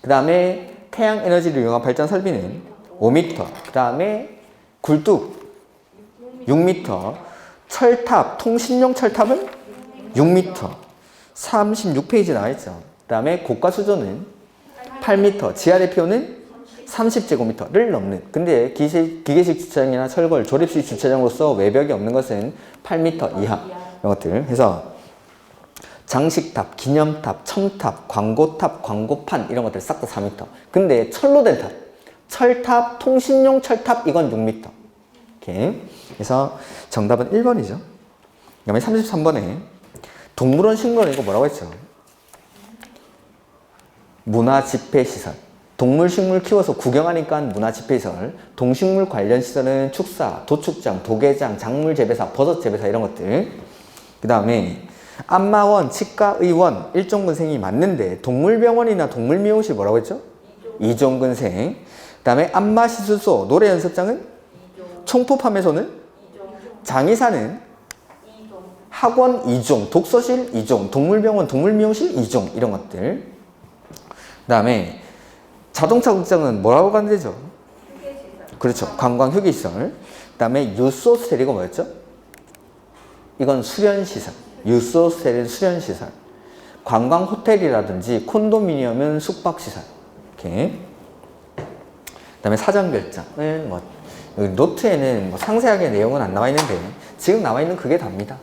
그 다음에 태양에너지를 이용한 발전 설비는 5m, 그 다음에 굴뚝 6m, 철탑, 통신용 철탑은 6m, 36페이지 나와있죠. 그 다음에 고가 수조는 8m, 지하대표는 30제곱미터를 넘는. 근데 기계식 주차장이나 철골, 조립식 주차장으로서 외벽이 없는 것은 8m 이하. 이런 것들 해서 장식탑, 기념탑, 첨탑, 광고탑, 광고판 이런 것들 싹 다 4m. 근데 철로 된 탑, 철탑, 통신용 철탑 이건 6m. 이렇게. 그래서 정답은 1번이죠. 그 다음에 33번에 동물원 식물원 이거 뭐라고 했죠? 문화집회시설. 동물, 식물 키워서 구경하니까 문화집회시설. 동식물 관련 시설은 축사, 도축장, 도개장, 작물 재배사, 버섯 재배사 이런 것들. 그 다음에 안마원, 치과의원, 일종근생이 맞는데 동물병원이나 동물미용실 뭐라고 했죠? 이종근생. 그 다음에 안마시술소, 노래연습장은? 총포판매소는? 장의사는? 학원 2종, 독서실 2종, 동물병원, 동물미용실 2종 이런 것들. 그 다음에 자동차 극장은 뭐라고 가는 데죠? 그렇죠. 관광 휴게시설. 그 다음에 유소스텔 이거 뭐였죠? 이건 수련시설. 유소스텔은 수련시설. 관광 호텔이라든지 콘도미니엄은 숙박시설. 이렇게. 그 다음에 사전결정은 뭐 여기 노트에는 뭐 상세하게 내용은 안 나와 있는데 지금 나와 있는 그게 답니다.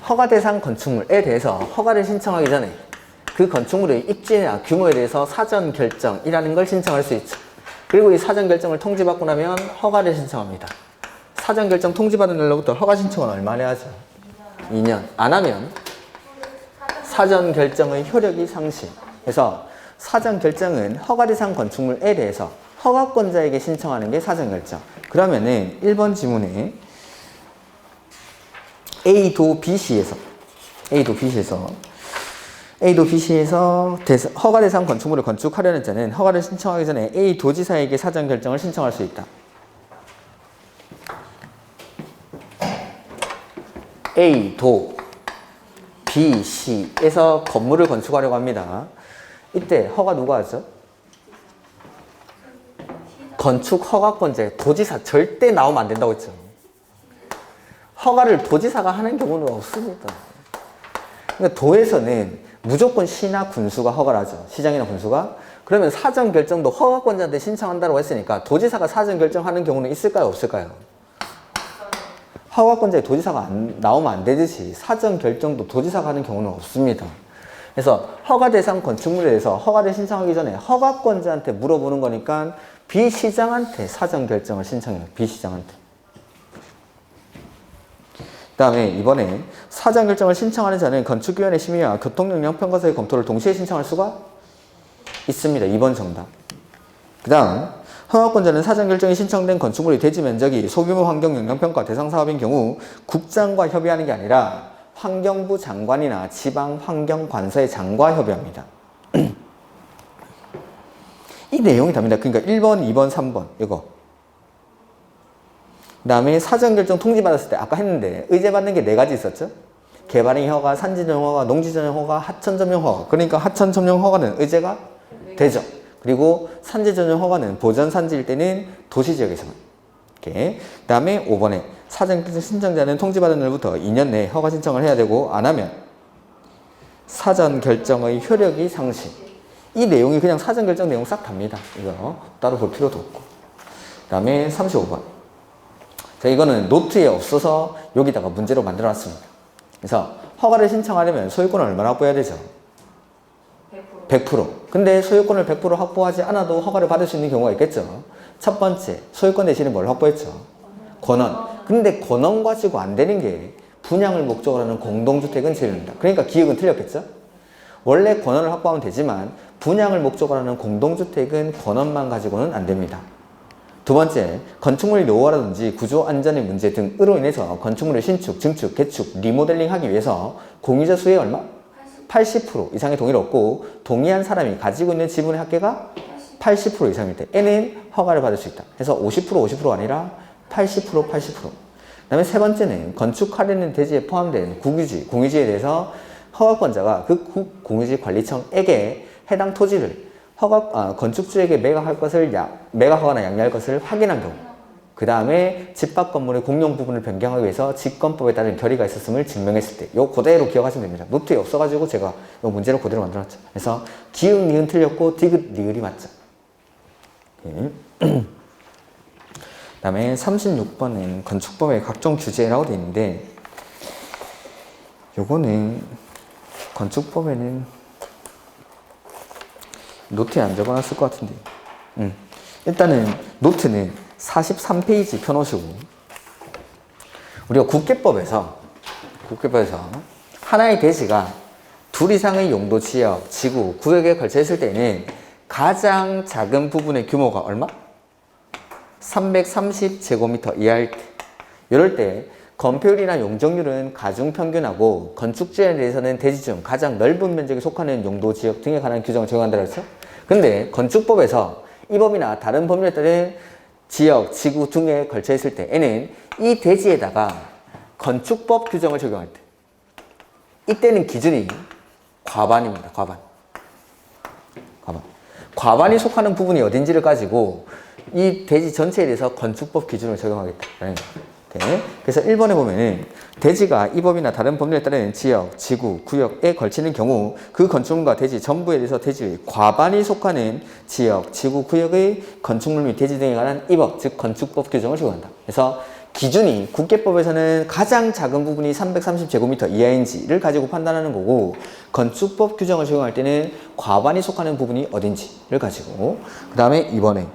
허가 대상 건축물에 대해서 허가를 신청하기 전에 그 건축물의 입지나 규모에 대해서 사전 결정이라는 걸 신청할 수 있죠. 그리고 이 사전 결정을 통지받고 나면 허가를 신청합니다. 사전 결정 통지받은 날로부터 허가 신청은 얼마나 하죠? 2년. 안 하면 사전 결정의 효력이 상실. 그래서 사전 결정은 허가 대상 건축물에 대해서 허가권자에게 신청하는 게 사전 결정. 그러면은 1번 지문에 A도 B시에서 허가 대상 건축물을 건축하려는 자는 허가를 신청하기 전에 A 도지사에게 사전 결정을 신청할 수 있다. A도 B시에서 건물을 건축하려고 합니다. 이때 허가 누가 하죠? 건축 허가권자, 도지사. 절대 나오면 안 된다고 했죠. 허가를 도지사가 하는 경우는 없습니다. 그러니까 도에서는 무조건 시나 군수가 허가를 하죠. 시장이나 군수가. 그러면 사전 결정도 허가권자한테 신청한다고 했으니까 도지사가 사전 결정하는 경우는 있을까요? 없을까요? 허가권자에 도지사가 나오면 안 되듯이 사전 결정도 도지사가 하는 경우는 없습니다. 그래서 허가 대상 건축물에 대해서 허가를 신청하기 전에 허가권자한테 물어보는 거니까 비시장한테 사전 결정을 신청해요. 비시장한테. 그 다음에 이번에 사전 결정을 신청하는 자는 건축위원회 심의와 교통영향평가서의 검토를 동시에 신청할 수가 있습니다. 2번 정답. 그 다음 허가권자는 사전 결정이 신청된 건축물의 대지 면적이 소규모 환경영향평가 대상 사업인 경우 국장과 협의하는 게 아니라 환경부 장관이나 지방환경관서의 장과 협의합니다. 이 내용이 답니다. 그러니까 1번, 2번, 3번 이거. 그 다음에 사전결정 통지받았을 때 아까 했는데 의제받는 게 4가지 있었죠? 개발행 허가, 산지전용 허가, 농지전용 허가, 하천점용 허가. 그러니까 하천점용 허가는 의제가 되죠. 그리고 산지전용 허가는 보전산지일 때는 도시지역에서만. 이렇게. 그 다음에 5번에 사전결정 신청자는 통지받은 날부터 2년 내에 허가 신청을 해야 되고 안 하면 사전결정의 효력이 상실. 이 내용이 그냥 사전결정 내용 싹 답니다. 이거 따로 볼 필요도 없고. 그 다음에 35번. 자, 이거는 노트에 없어서 여기다가 문제로 만들어 놨습니다. 그래서 허가를 신청하려면 소유권을 얼마나 확보해야 되죠? 100%. 근데 소유권을 100% 확보하지 않아도 허가를 받을 수 있는 경우가 있겠죠. 첫 번째, 소유권 대신에 뭘 확보했죠? 권원. 근데 권원 가지고 안 되는 게 분양을 목적으로 하는 공동주택은 제외입니다. 그러니까 기억은 틀렸겠죠? 원래 권원을 확보하면 되지만 분양을 목적으로 하는 공동주택은 권원만 가지고는 안 됩니다. 두 번째, 건축물 노후화라든지 구조 안전의 문제 등으로 인해서 건축물을 신축, 증축, 개축, 리모델링 하기 위해서 공유자 수의 얼마? 80% 이상의 동의를 얻고 동의한 사람이 가지고 있는 지분의 합계가 80% 이상일 때 N은 허가를 받을 수 있다. 그래서 50%가 아니라 80%. 그 다음에 세 번째는 건축하려는 대지에 포함된 국유지, 공유지에 대해서 허가권자가 그 공유지 관리청에게 해당 토지를 건축주에게 매각하거나 양리할 것을 확인한 경우, 그 다음에 집합 건물의 공용 부분을 변경하기 위해서 집권법에 따른 결의가 있었음을 증명했을 때, 요 그대로 기억하시면 됩니다. 노트에 없어가지고 제가 요 문제를 그대로 만들어놨죠. 그래서 기역, 니은 틀렸고 디귿, 리을이 맞죠. 그 다음에 36번은 건축법의 각종 규제라고 되어 있는데, 요거는 건축법에는 노트에 안 적어놨을 것 같은데, 일단은 노트는 43페이지 펴놓으시고, 우리가 국계법에서 하나의 대지가 둘 이상의 용도, 지역, 지구, 구역에 걸쳐 있을 때는 가장 작은 부분의 규모가 얼마? 330제곱미터 이하일 때, 이럴 때 건폐율이나 용적률은 가중평균하고 건축주에 대해서는 대지 중 가장 넓은 면적에 속하는 용도, 지역 등에 관한 규정을 적용한다고 했죠? 근데 건축법에서 이 법이나 다른 법률에 따른 지역, 지구 등에 걸쳐 있을 때 N은 이 대지에다가 건축법 규정을 적용할 때, 이때는 기준이 과반입니다. 과반이 속하는 부분이 어딘지를 가지고 이 대지 전체에 대해서 건축법 기준을 적용하겠다라는 거예요. 네. 그래서 1번에 보면은 대지가 이 법이나 다른 법률에 따른 지역, 지구, 구역에 걸치는 경우 그 건축물과 대지 전부에 대해서 대지의 과반이 속하는 지역, 지구, 구역의 건축물 및 대지 등에 관한 이 법, 즉 건축법 규정을 적용한다. 그래서 기준이 국계법에서는 가장 작은 부분이 330제곱미터 이하인지를 가지고 판단하는 거고, 건축법 규정을 적용할 때는 과반이 속하는 부분이 어딘지를 가지고, 그 다음에 2번에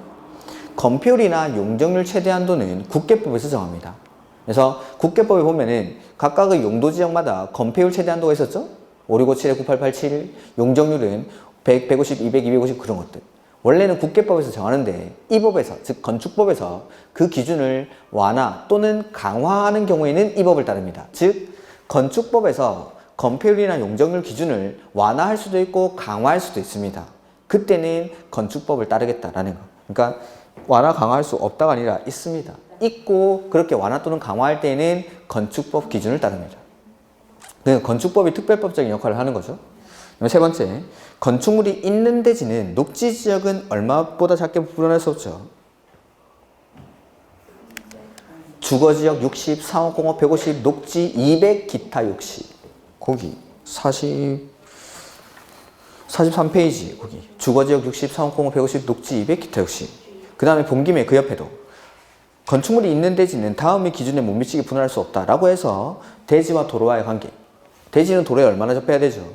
건폐율이나 용적률 최대 한도는 국계법에서 정합니다. 그래서 국계법에 보면은 각각의 용도 지역마다 건폐율 최대 한도가 있었죠? 5657에 9887, 용적률은 100, 150, 200, 250 그런 것들. 원래는 국계법에서 정하는데 이 법에서, 즉 건축법에서 그 기준을 완화 또는 강화하는 경우에는 이 법을 따릅니다. 즉 건축법에서 건폐율이나 용적률 기준을 완화할 수도 있고 강화할 수도 있습니다. 그때는 건축법을 따르겠다라는 거. 그러니까 완화 강화할 수 없다가 아니라 있습니다. 있고 그렇게 완화 또는 강화할 때에는 건축법 기준을 따릅니다. 그러니까 건축법이 특별법적인 역할을 하는 거죠. 세 번째, 건축물이 있는 대지는 녹지 지역은 얼마보다 작게 불어날 수 없죠? 주거지역 60, 상업공업 150, 녹지 200, 기타 60. 거기 43페이지 거기 주거지역 60, 상업공업 150, 녹지 200, 기타 60. 그 다음에 본 김에 그 옆에도 건축물이 있는 대지는 다음의 기준에 못 미치게 분할할 수 없다라고 해서 대지와 도로와의 관계. 대지는 도로에 얼마나 접해야 되죠?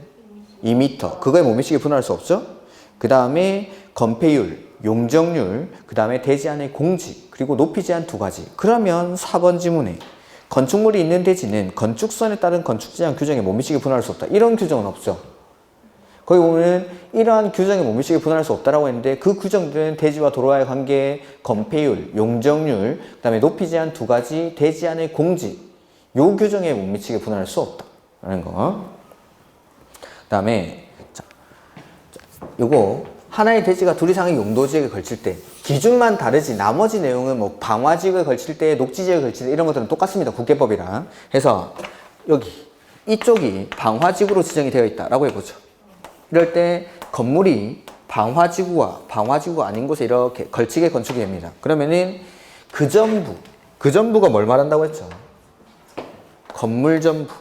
2m. 그거에 못 미치게 분할할 수 없죠? 그 다음에 건폐율, 용적률, 그 다음에 대지 안의 공지, 그리고 높이 제한 두 가지. 그러면 4번 지문에 건축물이 있는 대지는 건축선에 따른 건축제한 규정에 못 미치게 분할할 수 없다. 이런 규정은 없죠. 거기 보면 이러한 규정에 못 미치게 분할할 수 없다라고 했는데 그 규정들은 대지와 도로와의 관계, 건폐율, 용적률, 그 다음에 높이 제한 두 가지, 대지 안의 공지, 요 규정에 못 미치게 분할할 수 없다라는 거. 그 다음에 요거 하나의 대지가 둘 이상의 용도지역에 걸칠 때 기준만 다르지 나머지 내용은 뭐 방화지역에 걸칠 때, 녹지지역에 걸칠 때 이런 것들은 똑같습니다. 국계법이랑 해서 여기 이쪽이 방화지구로 지정이 되어 있다라고 해보죠. 이럴 때 건물이 방화지구와 방화지구가 아닌 곳에 이렇게 걸치게 건축이 됩니다. 그러면은 그 전부가 뭘 말한다고 했죠? 건물 전부.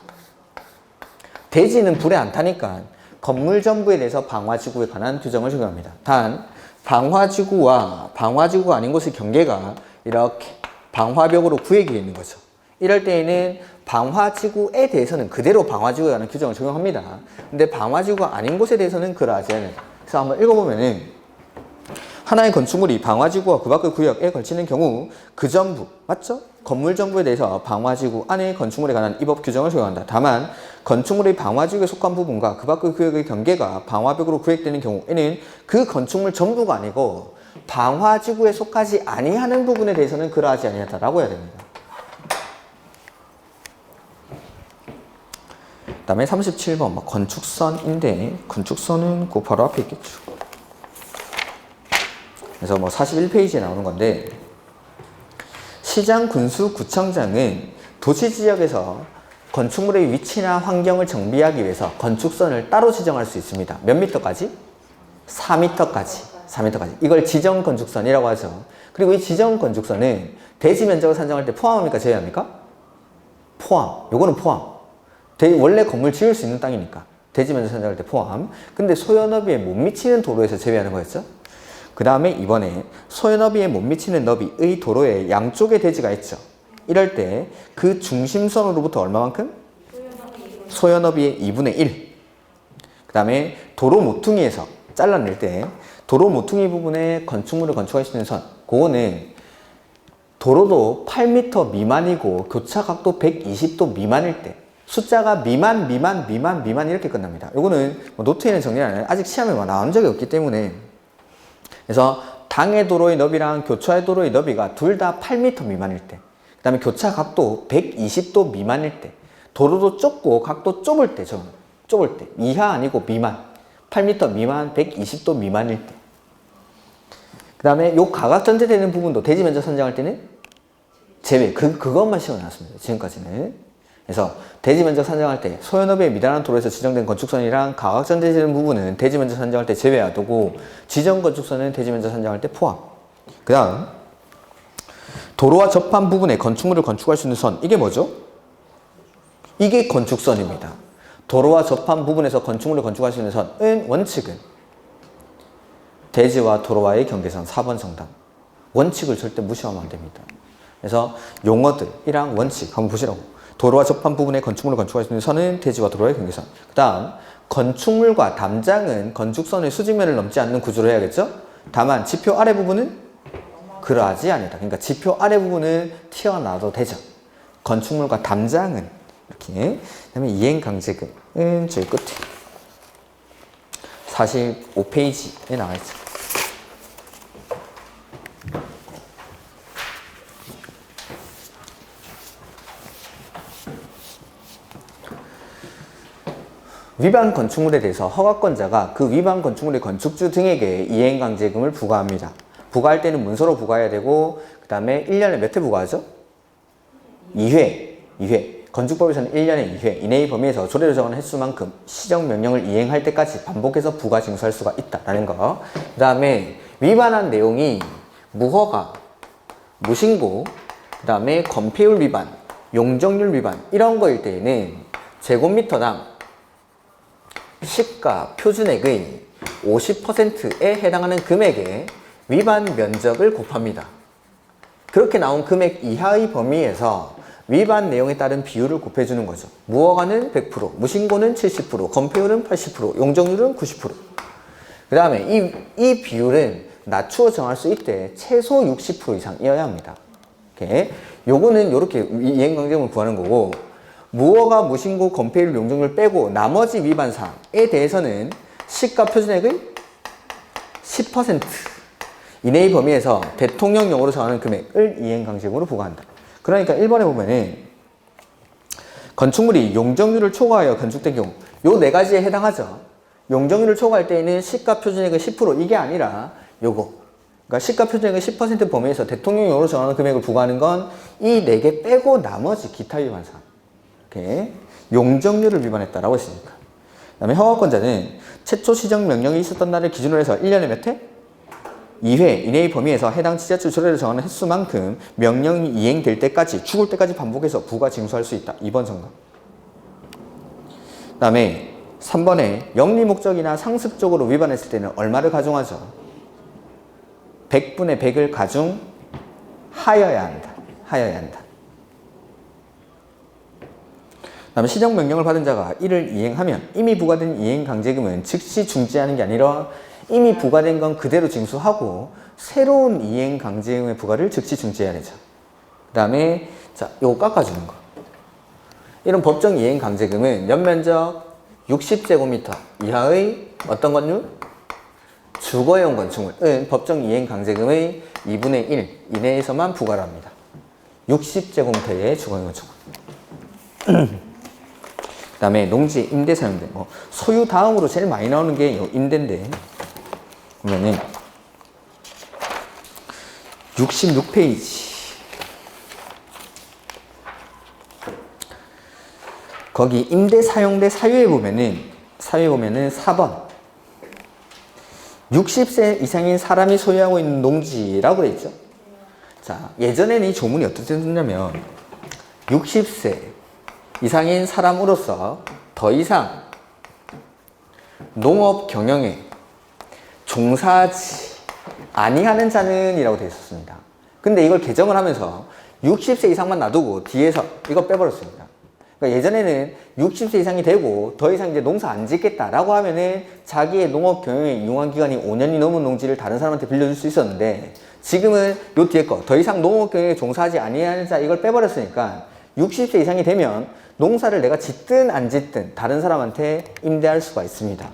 대지는 불에 안 타니까 건물 전부에 대해서 방화지구에 관한 규정을 적용합니다. 단 방화지구와 방화지구가 아닌 곳의 경계가 이렇게 방화벽으로 구획이 있는 거죠. 이럴 때에는 방화지구에 대해서는 그대로 방화지구에 관한 규정을 적용합니다. 근데 방화지구가 아닌 곳에 대해서는 그러하지 않는다. 그래서 한번 읽어보면은 하나의 건축물이 방화지구와 그 밖의 구역에 걸치는 경우 그 전부, 맞죠? 건물 전부에 대해서 방화지구 안의 건축물에 관한 이 법 규정을 적용한다. 다만 건축물의 방화지구에 속한 부분과 그 밖의 구역의 경계가 방화벽으로 구획되는 경우에는 그 건축물 전부가 아니고 방화지구에 속하지 아니하는 부분에 대해서는 그러하지 아니하다라고 해야 됩니다. 그 다음에 37번 건축선인데 건축선은 그 바로 앞에 있겠죠. 그래서 41페이지에 나오는 건데 시장, 군수, 구청장은 도시 지역에서 건축물의 위치나 환경을 정비하기 위해서 건축선을 따로 지정할 수 있습니다. 몇 미터까지? 4미터까지. 4미터까지. 이걸 지정 건축선이라고 하죠. 그리고 이 지정 건축선은 대지 면적을 산정할 때 포함합니까? 제외합니까? 포함. 요거는 포함. 원래 건물 지을 수 있는 땅이니까. 대지 면적 산정할 때 포함. 근데 소요너비에 못 미치는 도로에서 제외하는 거였죠. 그 다음에 이번에 소요너비에 못 미치는 너비의 도로에 양쪽에 대지가 있죠. 이럴 때 그 중심선으로부터 얼마만큼? 소요너비의 2분의 1. 그 다음에 도로 모퉁이에서 잘라낼 때 도로 모퉁이 부분에 건축물을 건축할 수 있는 선, 그거는 도로도 8m 미만이고 교차각도 120도 미만일 때 숫자가 미만 이렇게 끝납니다. 이거는 노트에는 정리 안 해요. 아직 시험에 나온 적이 없기 때문에. 그래서 당해 도로의 너비랑 교차의 도로의 너비가 둘 다 8m 미만일 때, 그 다음에 교차 각도 120도 미만일 때, 도로도 좁고 각도 좁을 때, 좁을 때, 이하 아니고 미만, 8m 미만, 120도 미만일 때. 그 다음에 요 가각 전제되는 부분도 대지 면적 선정할 때는 제외, 그것만 시험에 나왔습니다. 지금까지는. 그래서 대지 면적 선정할 때 소요너비에 미달한 도로에서 지정된 건축선이랑 가각 전제되는 부분은 대지 면적 선정할 때 제외하고 지정 건축선은 대지 면적 선정할 때 포함. 그 다음 도로와 접한 부분에 건축물을 건축할 수 있는 선, 이게 뭐죠? 이게 건축선입니다. 도로와 접한 부분에서 건축물을 건축할 수 있는 선은 원칙은 대지와 도로와의 경계선. 4번 정답. 원칙을 절대 무시하면 안 됩니다. 그래서 용어들이랑 원칙 한번 보시라고. 도로와 접한 부분에 건축물을 건축할 수 있는 선은 대지와 도로와의 경계선. 그 다음 건축물과 담장은 건축선의 수직면을 넘지 않는 구조로 해야겠죠? 다만 지표 아래 부분은 그러하지 아니다. 그러니까 지표 아래 부분은 튀어나와도 되죠. 건축물과 담장은 이렇게. 그 다음에 이행강제금은 저기 끝에 45페이지에 나와 있죠. 위반 건축물에 대해서 허가권자가 그 위반 건축물의 건축주 등에게 이행강제금을 부과합니다. 부과할 때는 문서로 부과해야 되고, 그 다음에 1년에 몇 회 부과하죠? 2회. 건축법에서는 1년에 2회 이내의 범위에서 조례로 정한 횟수만큼 시정명령을 이행할 때까지 반복해서 부과 징수할 수가 있다라는 거. 그 다음에 위반한 내용이 무허가, 무신고, 그 다음에 건폐율 위반, 용적률 위반 이런 거일 때에는 제곱미터당 시가 표준액의 50%에 해당하는 금액에 위반 면적을 곱합니다. 그렇게 나온 금액 이하의 범위에서 위반 내용에 따른 비율을 곱해주는 거죠. 무허가는 100%, 무신고는 70%, 건폐율은 80%, 용적률은 90%. 그 다음에 이 비율은 낮추어 정할 수 있대 최소 60% 이상이어야 합니다. 이렇게. 요거는 이렇게 이행강제금을 구하는 거고, 무허가, 무신고, 건폐율, 용적률 빼고 나머지 위반 사항에 대해서는 시가 표준액의 10% 이내의 범위에서 대통령령으로 정하는 금액을 이행강제금으로 부과한다. 그러니까 1번에 보면은 건축물이 용적률을 초과하여 건축된 경우 요 네 가지에 해당하죠. 용적률을 초과할 때에는 시가 표준액의 10% 이게 아니라 요거. 그러니까 시가 표준액의 10% 범위에서 대통령령으로 정하는 금액을 부과하는 건 이 네 개 빼고 나머지 기타 위반 사항. 이렇게 용적률을 위반했다라고 했으니까. 그 다음에 허가권자는 최초 시정 명령이 있었던 날을 기준으로 해서 1년에 몇 회? 2회 이내의 범위에서 해당 지자체 조례로 정하는 횟수만큼 명령이 이행될 때까지, 죽을 때까지 반복해서 부과 징수할 수 있다. 2번 정답. 그 다음에 3번에 영리 목적이나 상습적으로 위반했을 때는 얼마를 가중하죠? 100분의 100을 가중하여야 한다. 하여야 한다. 다음에 시정명령을 받은 자가 이를 이행하면 이미 부과된 이행강제금은 즉시 중지하는 게 아니라 이미 부과된 건 그대로 징수하고 새로운 이행강제금의 부과를 즉시 중지해야 되죠. 그 다음에 자, 요거 깎아주는 거. 이런 법정 이행강제금은 연면적 60제곱미터 이하의 어떤 건물? 주거용 건축물은 법정 이행강제금의 2분의 1 이내에서만 부과를 합니다. 60제곱미터의 주거용 건축물. 그 다음에 농지, 임대, 사용대. 소유 다음으로 제일 많이 나오는 게 임대인데, 그러면은 66페이지. 거기 임대, 사용대, 사유에 보면은 4번. 60세 이상인 사람이 소유하고 있는 농지라고 되어 있죠. 자, 예전에는 이 조문이 어떻게 됐냐면 60세 이상인 사람으로서 더 이상 농업 경영에 종사하지 아니하는 자는 이라고 되어 있었습니다. 근데 이걸 개정을 하면서 60세 이상만 놔두고 뒤에서 이거 빼버렸습니다. 그러니까 예전에는 60세 이상이 되고 더 이상 이제 농사 안 짓겠다라고 하면은 자기의 농업 경영에 이용한 기간이 5년이 넘은 농지를 다른 사람한테 빌려줄 수 있었는데, 지금은 요 뒤에 거 더 이상 농업 경영에 종사하지 아니하는 자 이걸 빼버렸으니까 60세 이상이 되면 농사를 내가 짓든 안 짓든 다른 사람한테 임대할 수가 있습니다.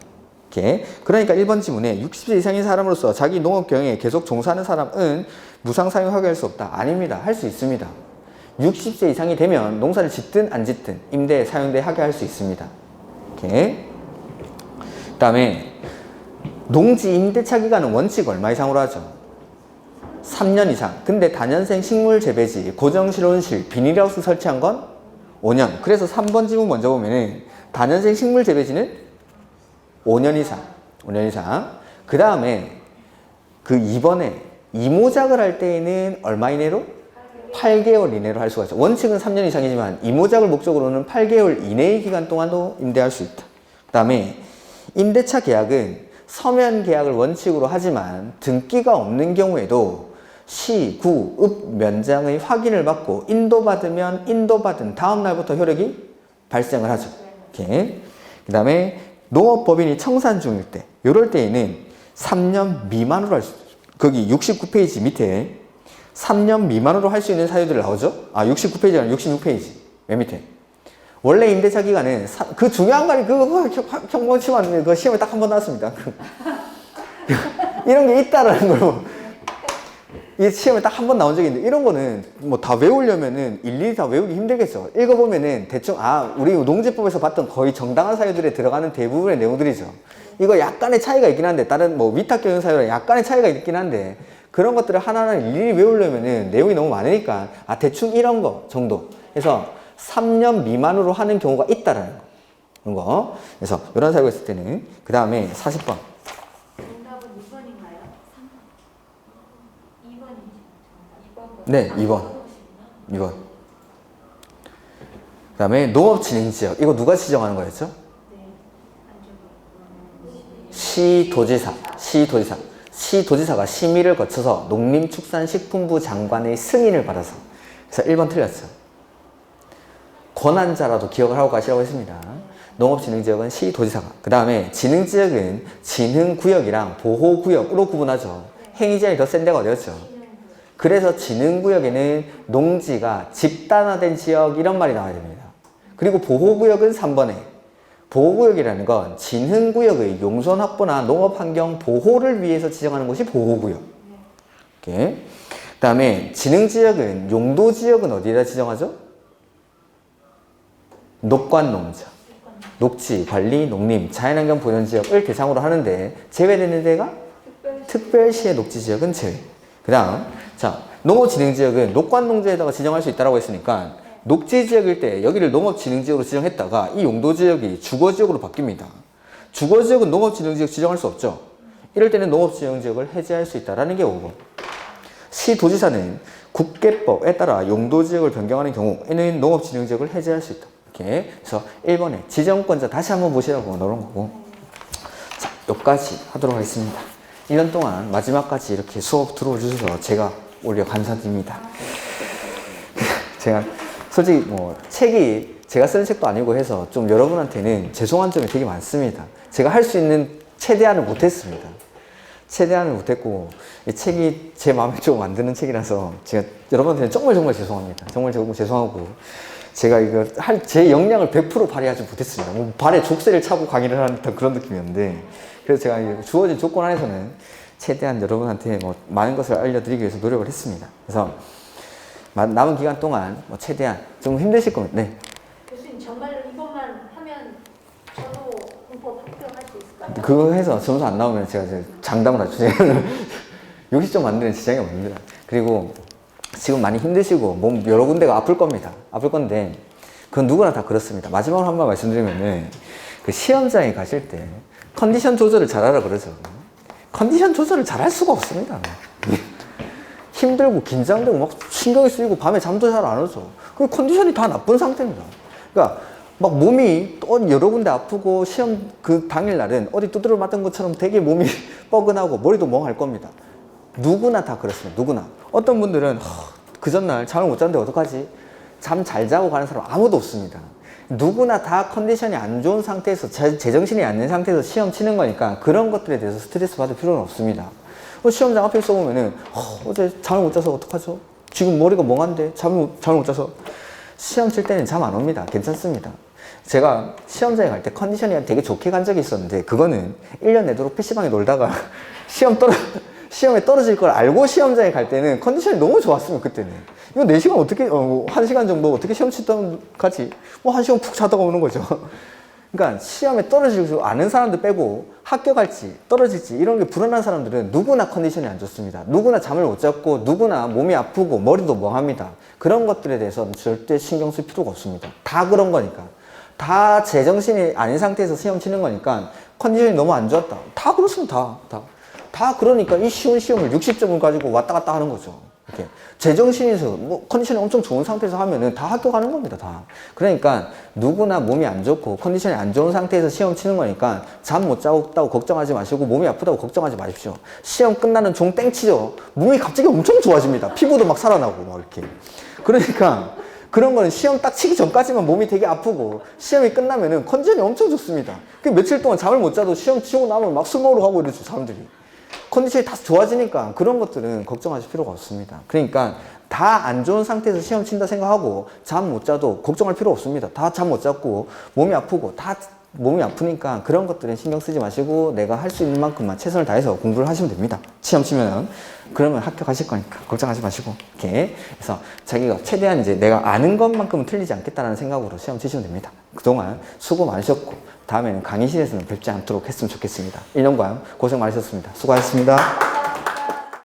이렇게. 그러니까 1번 지문에 60세 이상인 사람으로서 자기 농업 경영에 계속 종사하는 사람은 무상 사용하게 할 수 없다. 아닙니다. 할 수 있습니다. 60세 이상이 되면 농사를 짓든 안 짓든 임대, 사용대 하게 할 수 있습니다. 이렇게. 그 다음에 농지 임대차 기간은 원칙 얼마 이상으로 하죠? 3년 이상. 근데 다년생 식물 재배지, 고정실온실, 비닐하우스 설치한 건 5년. 그래서 3번 지문 먼저 보면은 다년생 식물 재배지는 5년 이상. 5년 이상. 그 다음에 그 2번에 이모작을 할 때에는 얼마 이내로? 8개월 이내로 할 수가 있죠. 원칙은 3년 이상이지만 이모작을 목적으로는 8개월 이내의 기간 동안도 임대할 수 있다. 그 다음에 임대차 계약은 서면 계약을 원칙으로 하지만 등기가 없는 경우에도 시, 구, 읍, 면장의 확인을 받고 인도받으면 인도받은 다음 날부터 효력이 발생을 하죠. 이렇게. 그 다음에 농업법인이 청산 중일 때, 이럴 때에는 3년 미만으로 할 수 있어요. 거기 69페이지 밑에 3년 미만으로 할 수 있는 사유들이 나오죠? 69페이지 아니라 66페이지. 맨 밑에. 원래 임대차 기간은, 그 중요한 말이 그거 형번 시험, 그 시험에 딱 한 번 나왔습니다. 이런 게 있다라는 걸, 이 시험에 딱 한 번 나온 적이 있는데, 이런 거는 뭐 다 외우려면은 일일이 다 외우기 힘들겠죠. 읽어보면은 대충, 우리 농지법에서 봤던 거의 정당한 사유들에 들어가는 대부분의 내용들이죠. 이거 약간의 차이가 있긴 한데, 다른 뭐 위탁 경영 사유랑 약간의 차이가 있긴 한데, 그런 것들을 하나하나 일일이 외우려면은 내용이 너무 많으니까, 대충 이런 거 정도. 그래서 3년 미만으로 하는 경우가 있다라는 거. 그런 거. 그래서 이런 사유가 있을 때는, 그 다음에 40번. 정답은 2번인가요? 2번이죠. 네, 2번. 2번. 그 다음에 농업진흥지역. 이거 누가 지정하는 거였죠? 네. 시도지사. 시도지사. 시도지사가 심의를 거쳐서 농림축산식품부 장관의 승인을 받아서. 그래서 1번 틀렸죠. 권한자라도 기억을 하고 가시라고 했습니다. 농업진흥지역은 시도지사가. 그 다음에 진흥지역은 진흥구역이랑 보호구역으로 구분하죠. 행위제한이 더 센 데가 어디였죠? 그래서 진흥구역에는 농지가 집단화된 지역 이런 말이 나와야 됩니다. 그리고 보호구역은 3번에 보호구역이라는 건 진흥구역의 용선 확보나 농업환경 보호를 위해서 지정하는 것이 보호구역. 이렇게. 그 다음에 진흥지역은 용도지역은 어디에다 지정하죠? 녹관농자. 녹지, 관리, 농림, 자연환경 보존지역을 대상으로 하는데 제외되는 데가 특별시의 녹지지역은 제외. 그 다음, 자, 농업진흥지역은 녹관농지에다가 지정할 수 있다고 했으니까 녹지지역일 때 여기를 농업진흥지역으로 지정했다가 이 용도지역이 주거지역으로 바뀝니다. 주거지역은 농업진흥지역 지정할 수 없죠. 이럴 때는 농업진흥지역을 해제할 수 있다는 게 5번. 시도지사는 국계법에 따라 용도지역을 변경하는 경우에는 농업진흥지역을 해제할 수 있다. 이렇게. 그래서 1번에 지정권자 다시 한번 보시라고 넣은 거고. 자, 여기까지 하도록 하겠습니다. 1년 동안 마지막까지 이렇게 수업 들어주셔서 제가 오히려 감사드립니다. 제가 솔직히 뭐 책이 제가 쓰는 책도 아니고 해서 좀 여러분한테는 죄송한 점이 되게 많습니다. 제가 할 수 있는 최대한을 못했습니다. 최대한을 못했고 이 책이 제 마음에 좀 안 드는 책이라서 제가 여러분한테는 정말 죄송합니다. 정말 죄송하고 제가 이거 제 역량을 100% 발휘하지 못했습니다. 뭐 발에 족쇄를 차고 강의를 하는 듯한 그런 느낌이었는데 그래서 제가 주어진 조건 안에서는 최대한 여러분한테 뭐 많은 것을 알려드리기 위해서 노력을 했습니다. 그래서 남은 기간 동안 뭐 최대한 좀 힘드실 겁니다. 네. 교수님 정말로 이것만 하면 저도 공법 합격할 수 있을까요? 그거 해서 점수 안 나오면 제가 이제 장담을 하죠. 60점 만드는 지장이 없습니다. 그리고 지금 많이 힘드시고 몸 여러 군데가 아플 겁니다. 아플 건데 그건 누구나 다 그렇습니다. 마지막으로 한 번 말씀드리면은 그 시험장에 가실 때 컨디션 조절을 잘하라 그러죠. 컨디션 조절을 잘할 수가 없습니다. 힘들고 긴장되고 막 신경이 쓰이고 밤에 잠도 잘 안 오죠. 그 컨디션이 다 나쁜 상태입니다. 그러니까 막 몸이 또 여러 군데 아프고 시험 그 당일날은 어디 두드려 맞은 것처럼 되게 몸이 뻐근하고 머리도 멍할 겁니다. 누구나 다 그렇습니다. 누구나. 어떤 분들은 그 전날 잠을 못 잤는데 어떡하지? 잠 잘 자고 가는 사람 아무도 없습니다. 누구나 다 컨디션이 안 좋은 상태에서 제정신이 아닌 상태에서 시험 치는 거니까 그런 것들에 대해서 스트레스 받을 필요는 없습니다. 시험장 앞에 있어보면은 어제 잠을 못 자서 어떡하죠? 지금 머리가 멍한데 잠을 못 자서 시험 칠 때는 잠 안 옵니다. 괜찮습니다. 제가 시험장에 갈 때 컨디션이 되게 좋게 간 적이 있었는데 그거는 1년 내도록 PC방에 놀다가 시험에 떨어질 걸 알고 시험장에 갈 때는 컨디션이 너무 좋았으면 그때는 이거 4시간 어떻게 1시간 정도 어떻게 시험 치던 가지 뭐 1시간 푹 자다가 오는 거죠. 그러니까 시험에 떨어질 줄 아는 사람들 빼고 합격할지 떨어질지 이런 게 불안한 사람들은 누구나 컨디션이 안 좋습니다. 누구나 잠을 못 잤고 누구나 몸이 아프고 머리도 멍합니다. 그런 것들에 대해서는 절대 신경 쓸 필요가 없습니다. 다 그런 거니까. 다 제정신이 아닌 상태에서 시험 치는 거니까 컨디션이 너무 안 좋았다. 다 그렇습니다. 다 그러니까 이 쉬운 시험을 60점을 가지고 왔다 갔다 하는 거죠. 이렇게 제정신에서 뭐 컨디션이 엄청 좋은 상태에서 하면은 다 합격하는 겁니다. 다. 그러니까 누구나 몸이 안 좋고 컨디션이 안 좋은 상태에서 시험 치는 거니까 잠 못 자고 걱정하지 마시고 몸이 아프다고 걱정하지 마십시오. 시험 끝나는 종 땡치죠. 몸이 갑자기 엄청 좋아집니다. 피부도 막 살아나고 막 이렇게. 그러니까 그런 거는 시험 딱 치기 전까지만 몸이 되게 아프고 시험이 끝나면은 컨디션이 엄청 좋습니다. 그 며칠 동안 잠을 못 자도 시험 치고 나면 막 술 먹으러 가고 이러죠, 사람들이. 컨디션이 다 좋아지니까 그런 것들은 걱정하실 필요가 없습니다. 그러니까 다 안 좋은 상태에서 시험 친다 생각하고 잠 못 자도 걱정할 필요 없습니다. 다 잠 못 잤고 몸이 아프고 다 몸이 아프니까 그런 것들은 신경 쓰지 마시고 내가 할 수 있는 만큼만 최선을 다해서 공부를 하시면 됩니다. 시험 치면은 그러면 합격하실 거니까 걱정하지 마시고 이렇게 그래서 자기가 최대한 이제 내가 아는 것만큼은 틀리지 않겠다라는 생각으로 시험 치시면 됩니다. 그동안 수고 많으셨고 다음에는 강의실에서는 뵙지 않도록 했으면 좋겠습니다. 1년간 고생 많으셨습니다. 수고하셨습니다.